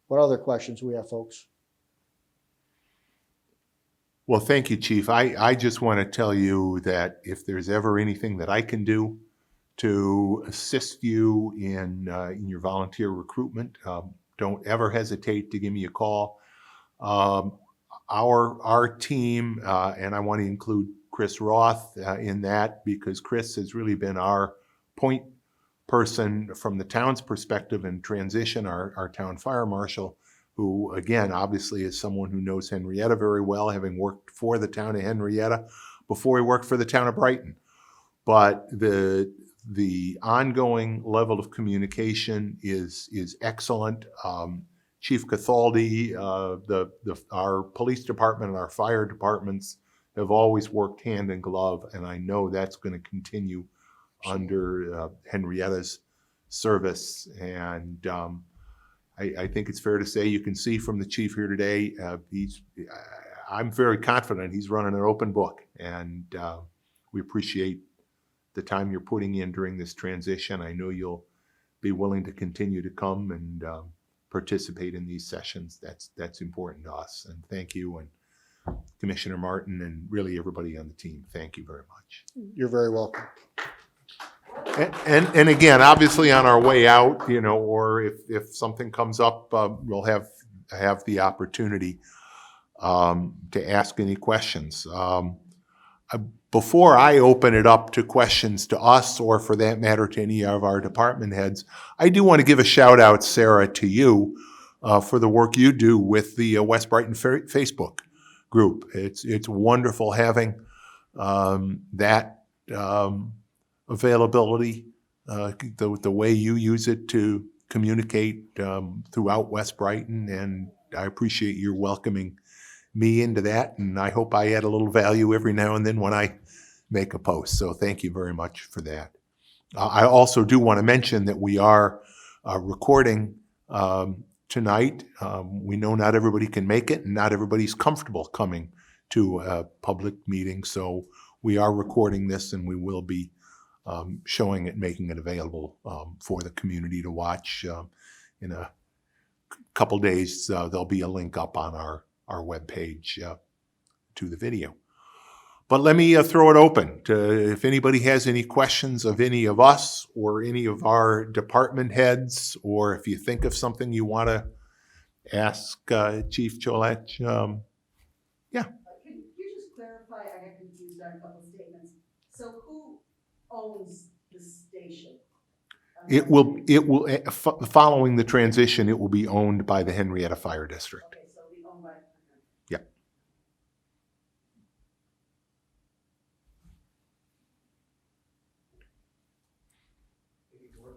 What other questions we have, folks? Well, thank you, Chief. I just want to tell you that if there's ever anything that I can do to assist you in your volunteer recruitment, don't ever hesitate to give me a call. Our team, and I want to include Chris Roth in that, because Chris has really been our point person from the town's perspective in transition, our town fire marshal, who again, obviously is someone who knows Henrietta very well, having worked for the town of Henrietta before he worked for the town of Brighton. But the ongoing level of communication is excellent. Chief Cathaldi, our police department and our fire departments have always worked hand in glove, and I know that's going to continue under Henrietta's service. And I think it's fair to say, you can see from the chief here today, I'm very confident he's running an open book, and we appreciate the time you're putting in during this transition. I know you'll be willing to continue to come and participate in these sessions. That's important to us. And thank you, and Commissioner Martin, and really everybody on the team. Thank you very much. You're very welcome. And again, obviously on our way out, or if something comes up, we'll have the opportunity to ask any questions. Before I open it up to questions to us, or for that matter to any of our department heads, I do want to give a shout out, Sarah, to you for the work you do with the West Brighton Facebook group. It's wonderful having that availability, the way you use it to communicate throughout West Brighton, and I appreciate your welcoming me into that, and I hope I add a little value every now and then when I make a post. So thank you very much for that. I also do want to mention that we are recording tonight. We know not everybody can make it, and not everybody's comfortable coming to a public meeting, so we are recording this, and we will be showing it, making it available for the community to watch. In a couple days, there'll be a link up on our webpage to the video. But let me throw it open to if anybody has any questions of any of us or any of our department heads, or if you think of something you want to ask Chief Cholech. Can you just clarify, I got confused on a couple statements. So who owns the station? It will, following the transition, it will be owned by the Henrietta Fire District. Okay, so it'll be owned by. Yeah.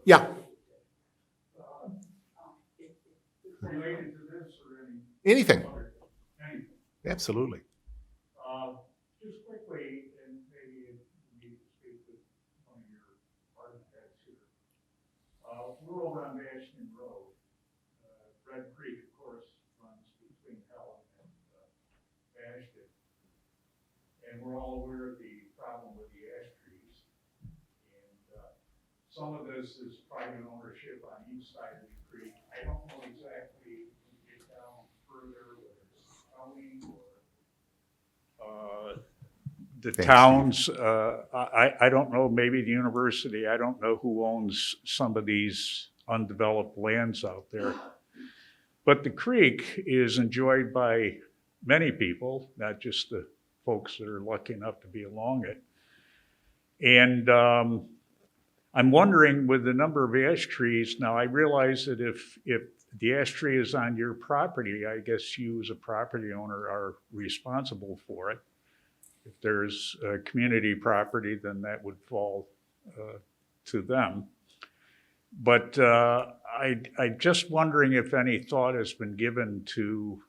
Yeah. Related to this or Anything. anything? Absolutely. Just quickly, and maybe you need to speak with one of your department heads here. We're over on Bastion Road. Red Creek, of course, runs between Helen and Bastion. And we're all aware of the problem with the ash trees. And some of this is private ownership on each side of the creek. I don't know exactly if you get down further, whether it's county or the Thanks, towns. I don't know, maybe the university. I don't know who owns some of these undeveloped lands out there. But the creek is enjoyed by many people, not just the folks that are lucky enough to be along it. And I'm wondering, with the number of ash trees, now I realize that if the ash tree is on your property, I guess you as a property owner are responsible for it. If there's a community property, then that would fall to them. But I'm just wondering if any thought has been given to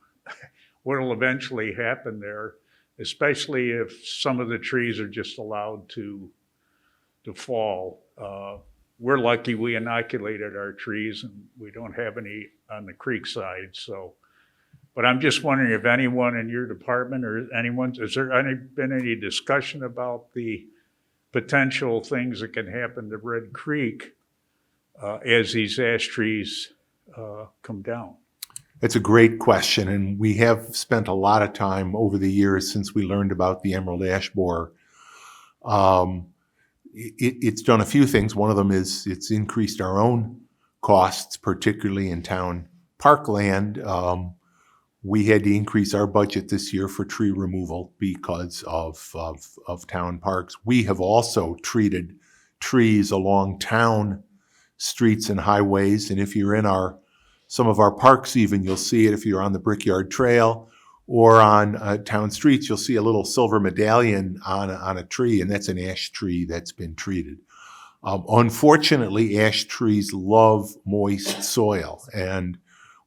what will eventually happen there, especially if some of the trees are just allowed to fall. We're lucky we inoculated our trees and we don't have any on the creek side. So, but I'm just wondering if anyone in your department or anyone, has there been any discussion about the potential things that can happen to Red Creek as these ash trees come down? It's a great question, and we have spent a lot of time over the years since we learned about the emerald ash borer. It's done a few things. One of them is it's increased our own costs, particularly in town parkland. We had to increase our budget this year for tree removal because of town parks. We have also treated trees along town streets and highways. And if you're in some of our parks even, you'll see it if you're on the Brickyard Trail or on town streets, you'll see a little silver medallion on a tree, and that's an ash tree that's been treated. Unfortunately, ash trees love moist soil, and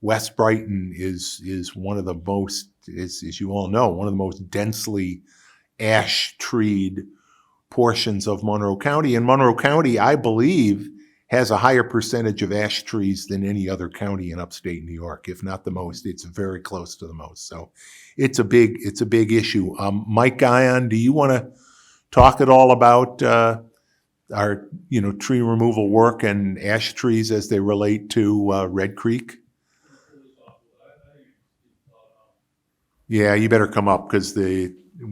West Brighton is one of the most, as you all know, one of the most densely ash-treed portions of Monroe County. And Monroe County, I believe, has a higher percentage of ash trees than any other county in upstate New York, if not the most. It's very close to the most. So it's a big issue. Mike Guyon, do you want to talk at all about our tree removal work and ash trees as they relate to Red Creek? Yeah, you better come up because we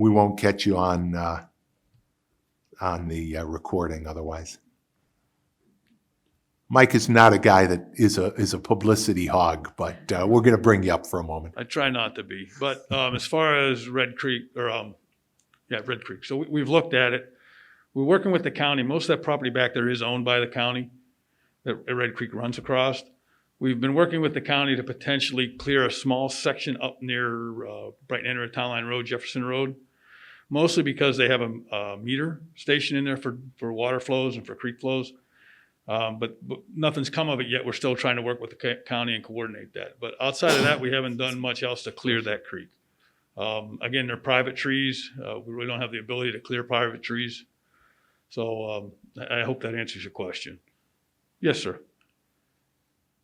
won't catch you on the recording otherwise. Mike is not a guy that is a publicity hog, but we're going to bring you up for a moment. I try not to be, but as far as Red Creek, Red Creek. So we've looked at it. We're working with the county. Most of that property back there is owned by the county that Red Creek runs across. We've been working with the county to potentially clear a small section up near Brighton Henry Town Line Road, Jefferson Road, mostly because they have a meter station in there for water flows and for creek flows. But nothing's come of it yet. We're still trying to work with the county and coordinate that. But outside of that, we haven't done much else to clear that creek. Again, they're private trees. We really don't have the ability to clear private trees. So I hope that answers your question. Yes, sir.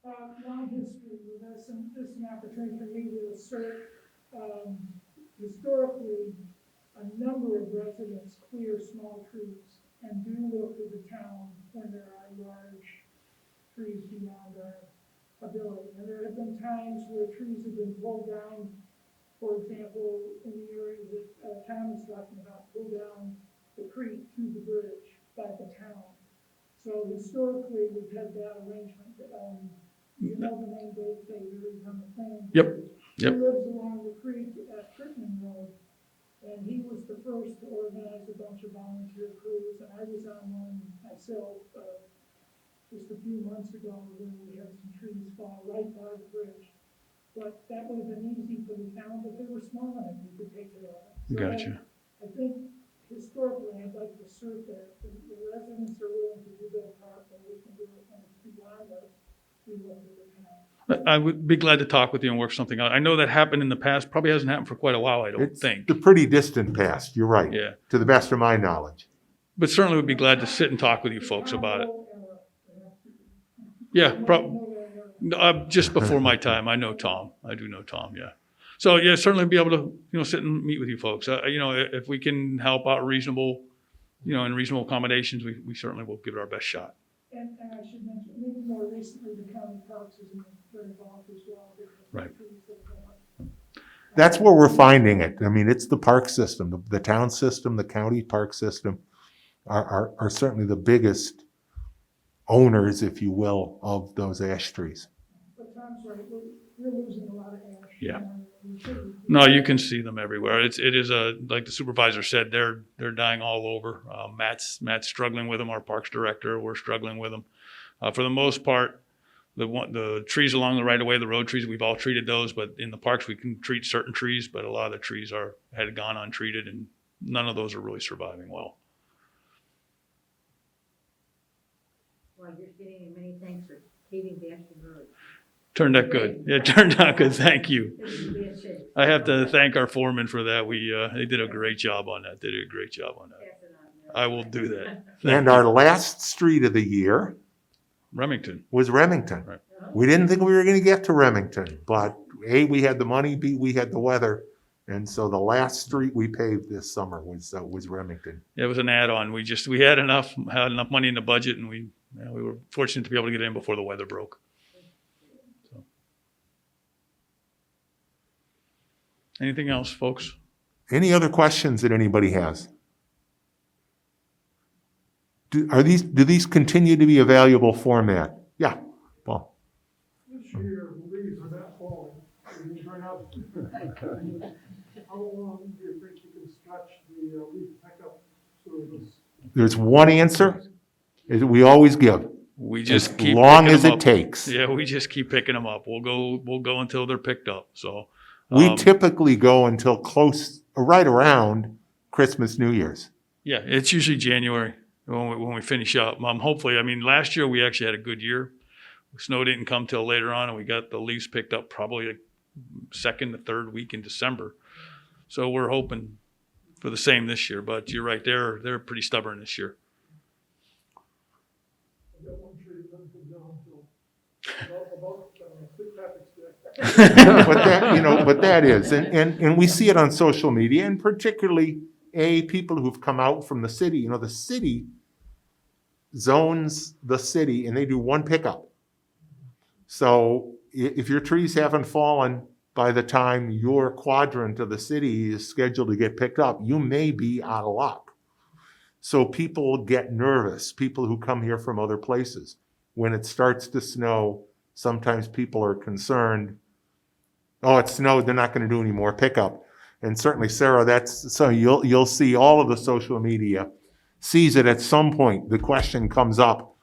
Long history, this is an opportunity for me to assert, historically, a number of residents clear small trees and do look to the town when there are large trees beyond our ability. And there have been times where trees have been pulled down, for example, in the area that Tom is talking about, pulled down the creek to the bridge by the town. So historically, we've had that arrangement. You know the name Dave Fader, he's on the planning. Yep. He lives along the creek at Crittenden Road. And he was the first to organize a bunch of volunteer crews, and I was on one myself just a few months ago when we had some trees fall right by the bridge. But that would have been easy for the town, but they were small enough we could take care of it. So Gotcha. I think historically, I'd like to assert that the residents are willing to do their part, but we can do it when it's beyond us. We look to the town. I would be glad to talk with you and work something out. I know that happened in the past. Probably hasn't happened for quite a while, I don't It's think. the pretty distant past. You're right. Yeah. To the best of my knowledge. But certainly would be glad to sit and talk with you folks about it. Yeah, just before my time. I know Tom. I do know Tom, yeah. So yeah, certainly be able to, sit and meet with you folks. If we can help out reasonable, in reasonable accommodations, we certainly will give it our best shot. And I should mention, maybe more recently, the county parks has been very involved as well. Right. That's where we're finding it. I mean, it's the park system, the town system, the county park system are certainly the biggest owners, if you will, of those ash trees. But Tom's right, we're losing a lot of ash. Yeah. No, you can see them everywhere. It is like the supervisor said, they're dying all over. Matt's struggling with them. Our parks director, we're struggling with them. For the most part, the trees along the right of way, the road trees, we've all treated those. But in the parks, we can treat certain trees, but a lot of the trees had gone untreated, and none of those are really surviving well. Well, you're getting in many thanks for paving Bastion Road. Turned out good. Yeah, it turned out good. Thank you. It's in bad shape. I have to thank our foreman for that. They did a great job on that. Pass it on. I will do that. And our last street of the year Remington. was Remington. Right. We didn't think we were going to get to Remington, but A, we had the money, B, we had the weather. And so the last street we paved this summer was Remington. It was an add-on. We had enough money in the budget, and we were fortunate to be able to get in before the weather broke. So. Anything else, folks? Any other questions that anybody has? Do these continue to be a valuable format? Yeah, Paul. This year, the leaves are not falling. These right out. How long do you think you can stretch the leaf pickup service? There's one answer that we always give. We just As keep long picking as them it up. takes. Yeah, we just keep picking them up. We'll go until they're picked up. So We typically go until close, right around Christmas, New Year's. yeah, it's usually January when we finish up. Hopefully, I mean, last year we actually had a good year. Snow didn't come till later on, and we got the leaves picked up probably like second to third week in December. So we're hoping for the same this year. But you're right, they're pretty stubborn this year. I got one tree that doesn't come down until about 6 traffic today. But that is, and we see it on social media, and particularly, people who've come out from the city. The city zones the city, and they do one pickup. So if your trees haven't fallen by the time your quadrant of the city is scheduled to get picked up, you may be out of luck. So people get nervous, people who come here from other places. When it starts to snow, sometimes people are concerned, oh, it snowed, they're not going to do any more pickup. And certainly, Sarah, so you'll see all of the social media sees it at some point. The question comes up,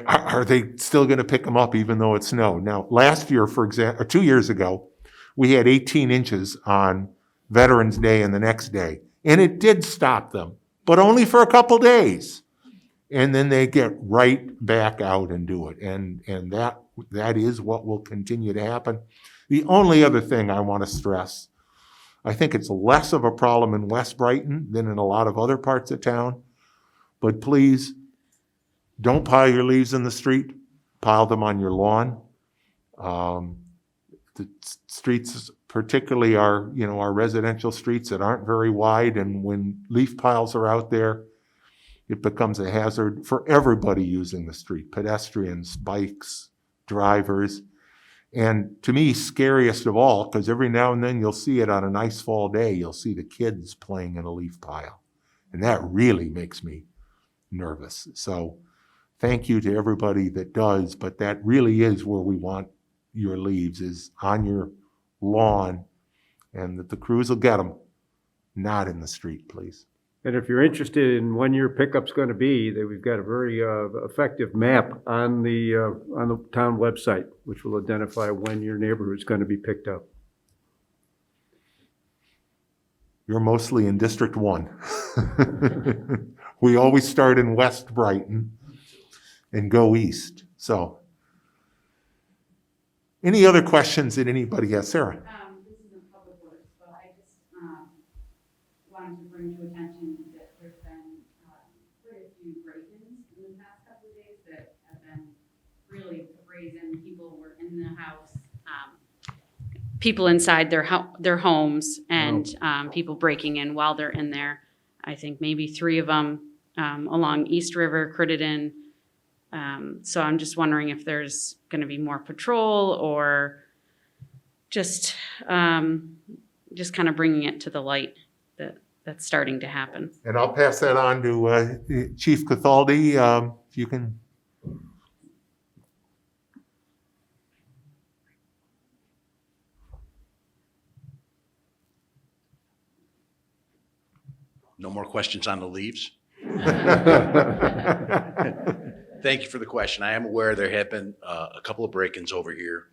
are they still going to pick them up even though it snowed? Now, last year, for example, or 2 years ago, we had 18 inches on Veterans Day and the next day. And it did stop them, but only for a couple days. And then they get right back out and do it. And that is what will continue to happen. The only other thing I want to stress, I think it's less of a problem in West Brighton than in a lot of other parts of town. But please, don't pile your leaves in the street. Pile them on your lawn. The streets, particularly our residential streets that aren't very wide, and when leaf piles are out there, it becomes a hazard for everybody using the street, pedestrians, bikes, drivers. And to me, scariest of all, because every now and then you'll see it on a nice fall day, you'll see the kids playing in a leaf pile. And that really makes me nervous. So thank you to everybody that does, but that really is where we want your leaves, is on your lawn, and that the crews will get them, not in the street, please. And if you're interested in when your pickup's going to be, we've got a very effective map on the town website, which will identify when your neighborhood's going to be picked up. You're mostly in District 1. We always start in West Brighton and go east. So, any other questions that anybody has? Sarah? This isn't public works, but I just wanted to bring to attention that there's been quite a few break-ins in the past couple of days that have been really brazen. People were in the house, people inside their homes, and people breaking in while they're in there. I think maybe 3 of them along East River, Crittenden. So I'm just wondering if there's going to be more patrol, or just kind of bringing it to the light that that's starting to happen. And I'll pass that on to Chief Cathaldi, if you can. No more questions on the leaves? Thank you for the question. I am aware there have been a couple of break-ins over here.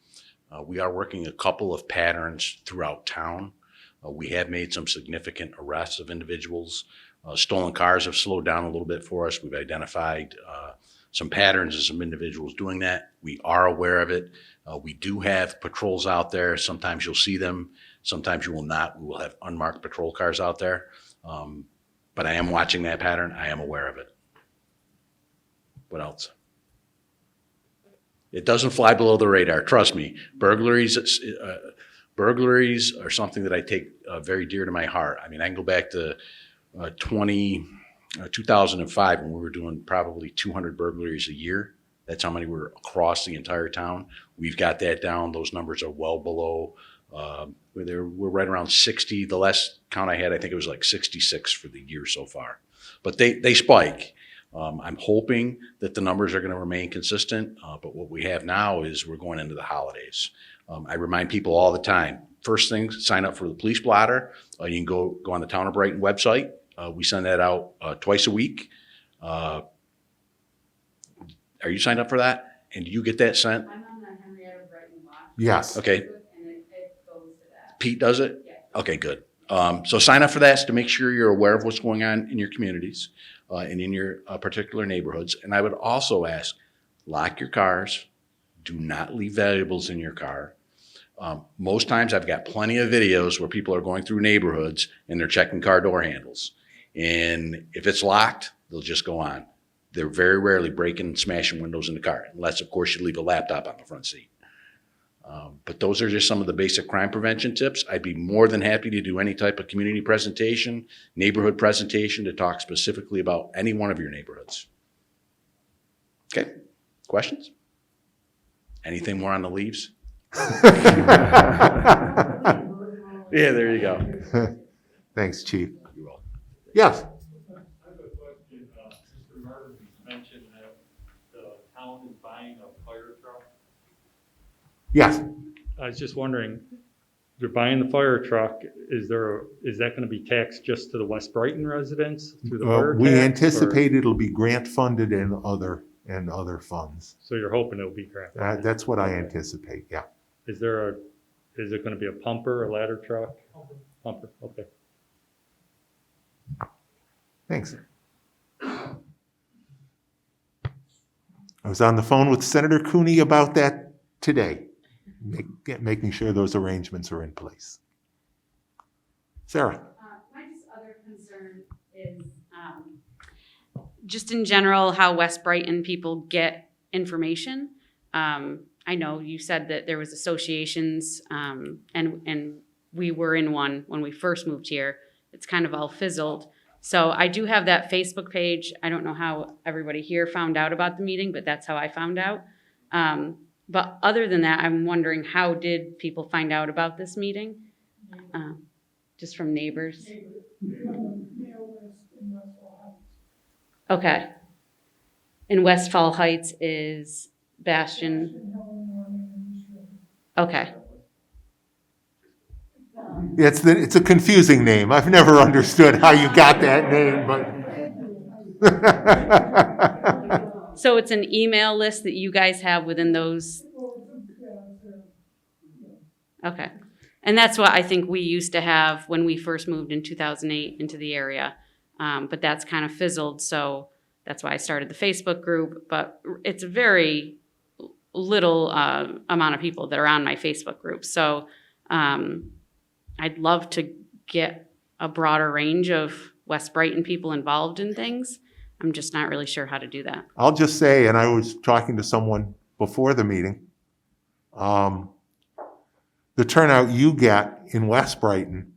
We are working a couple of patterns throughout town. We have made some significant arrests of individuals. Stolen cars have slowed down a little bit for us. We've identified some patterns of some individuals doing that. We are aware of it. We do have patrols out there. Sometimes you'll see them. Sometimes you will not. We will have unmarked patrol cars out there. But I am watching that pattern. I am aware of it. What else? It doesn't fly below the radar. Trust me. Burglaries are something that I take very dear to my heart. I mean, I can go back to 2005 when we were doing probably 200 burglaries a year. That's how many were across the entire town. We've got that down. Those numbers are well below. We're right around 60. The last count I had, I think it was like 66 for the year so far. But they spike. I'm hoping that the numbers are going to remain consistent. But what we have now is we're going into the holidays. I remind people all the time, first thing, sign up for the police blotter. You can go on the Town of Brighton website. We send that out twice a week. Are you signed up for that? And do you get that sent? I'm on the Henrietta Brighton watch. Yes. Okay. And it goes to that. Pete does it? Yeah. Okay, good. So sign up for that to make sure you're aware of what's going on in your communities and in your particular neighborhoods. And I would also ask, lock your cars. Do not leave valuables in your car. Most times I've got plenty of videos where people are going through neighborhoods and they're checking car door handles. And if it's locked, they'll just go on. They're very rarely breaking and smashing windows in the car, unless of course you leave a laptop on the front seat. But those are just some of the basic crime prevention tips. I'd be more than happy to do any type of community presentation, neighborhood presentation to talk specifically about any one of your neighborhoods. Okay, questions? Anything more on the leaves? Yeah, there you go. Thanks, Chief. You're welcome. Yes. I have a question. Mr. Martin mentioned that the town is buying a fire truck. Yes. I was just wondering, they're buying the fire truck, is that gonna be taxed just to the West Brighton residents through the fire tax? We or- anticipate it'll be grant funded and other funds. So you're hoping it'll be grant? That's what I anticipate, yeah. Is it gonna be a pumper, a ladder truck? Pumper, okay. Thanks. I was on the phone with Senator Cooney about that today, making sure those arrangements are in place. Sarah? My just other concern is, just in general, how West Brighton people get information. I know you said that there was associations, and we were in one when we first moved here. It's kind of all fizzled. So I do have that Facebook page. I don't know how everybody here found out about the meeting, but that's how I found out. But other than that, I'm wondering, how did people find out about this meeting? Just from neighbors? Okay. In Westfall Heights is Bastion. Okay. It's a confusing name. I've never understood how you got that name, but. So it's an email list that you guys have within those? Okay. And that's what I think we used to have when we first moved in 2008 into the area. But that's kind of fizzled, so that's why I started the Facebook group. But it's a very little amount of people that are on my Facebook group. So I'd love to get a broader range of West Brighton people involved in things. I'm just not really sure how to do that. I'll just say, and I was talking to someone before the meeting, the turnout you get in West Brighton,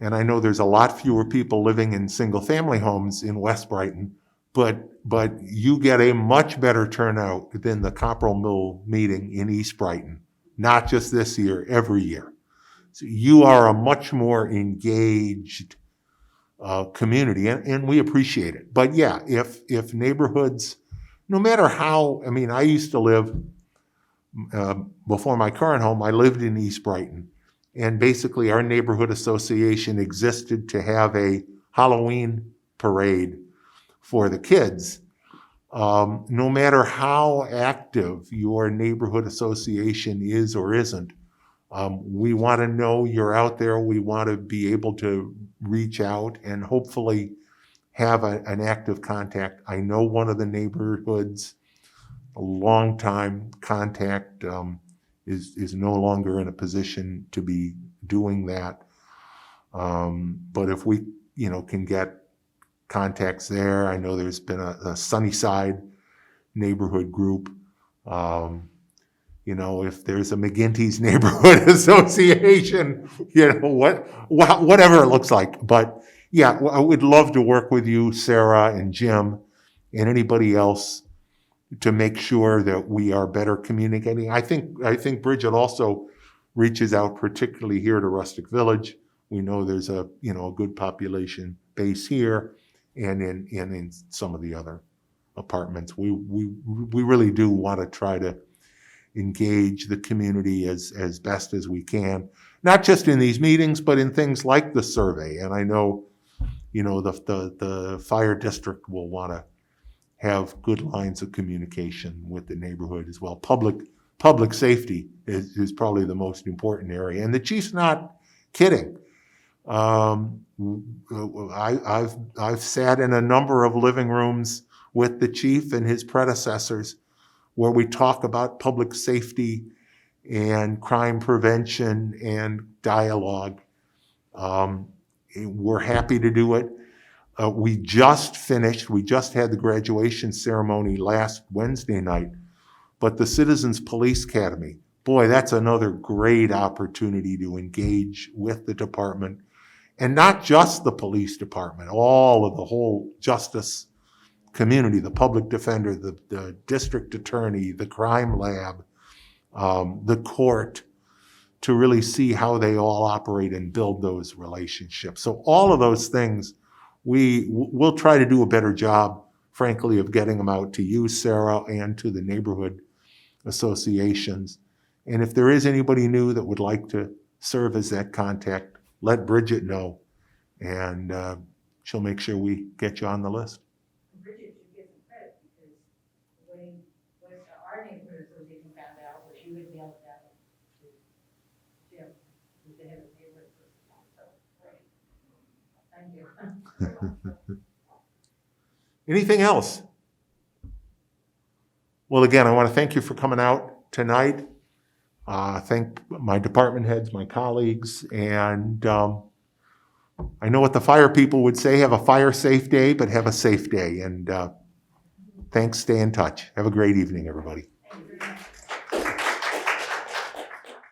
and I know there's a lot fewer people living in single-family homes in West Brighton, but you get a much better turnout than the Copperell Mill meeting in East Brighton, not just this year, every year. So you are a much more engaged community, and we appreciate it. But yeah, if neighborhoods, no matter how, I mean, I used to live, before my current home, I lived in East Brighton. And basically our neighborhood association existed to have a Halloween parade for the kids. No matter how active your neighborhood association is or isn't, we want to know you're out there. We want to be able to reach out and hopefully have an active contact. I know one of the neighborhoods, a longtime contact, is no longer in a position to be doing that. But if we, can get contacts there, I know there's been a Sunnyside neighborhood group. If there's a McGinty's neighborhood association, whatever it looks like. But yeah, I would love to work with you, Sarah and Jim, and anybody else to make sure that we are better communicating. I think Bridget also reaches out particularly here to Rustic Village. We know there's a good population base here and in some of the other apartments. We really do want to try to engage the community as best as we can, not just in these meetings, but in things like the survey. And I know, the fire district will want to have good lines of communication with the neighborhood as well. Public safety is probably the most important area, and the chief's not kidding. I've sat in a number of living rooms with the chief and his predecessors where we talk about public safety and crime prevention and dialogue. We're happy to do it. We just had the graduation ceremony last Wednesday night, but the Citizens Police Academy, boy, that's another great opportunity to engage with the department. And not just the police department, all of the whole justice community, the public defender, the district attorney, the crime lab, the court, to really see how they all operate and build those relationships. So all of those things, we'll try to do a better job, frankly, of getting them out to you, Sarah, and to the neighborhood associations. And if there is anybody new that would like to serve as that contact, let Bridget know, and she'll make sure we get you on the list. Bridget should get some credit because the way our neighborhood association found out was you would mail it down to Jim, who's the head of the neighborhood association. So, great. Thank you. Anything else? Well, again, I want to thank you for coming out tonight. Thank my department heads, my colleagues, and I know what the fire people would say, have a fire safe day, but have a safe day. And thanks, stay in touch. Have a great evening, everybody.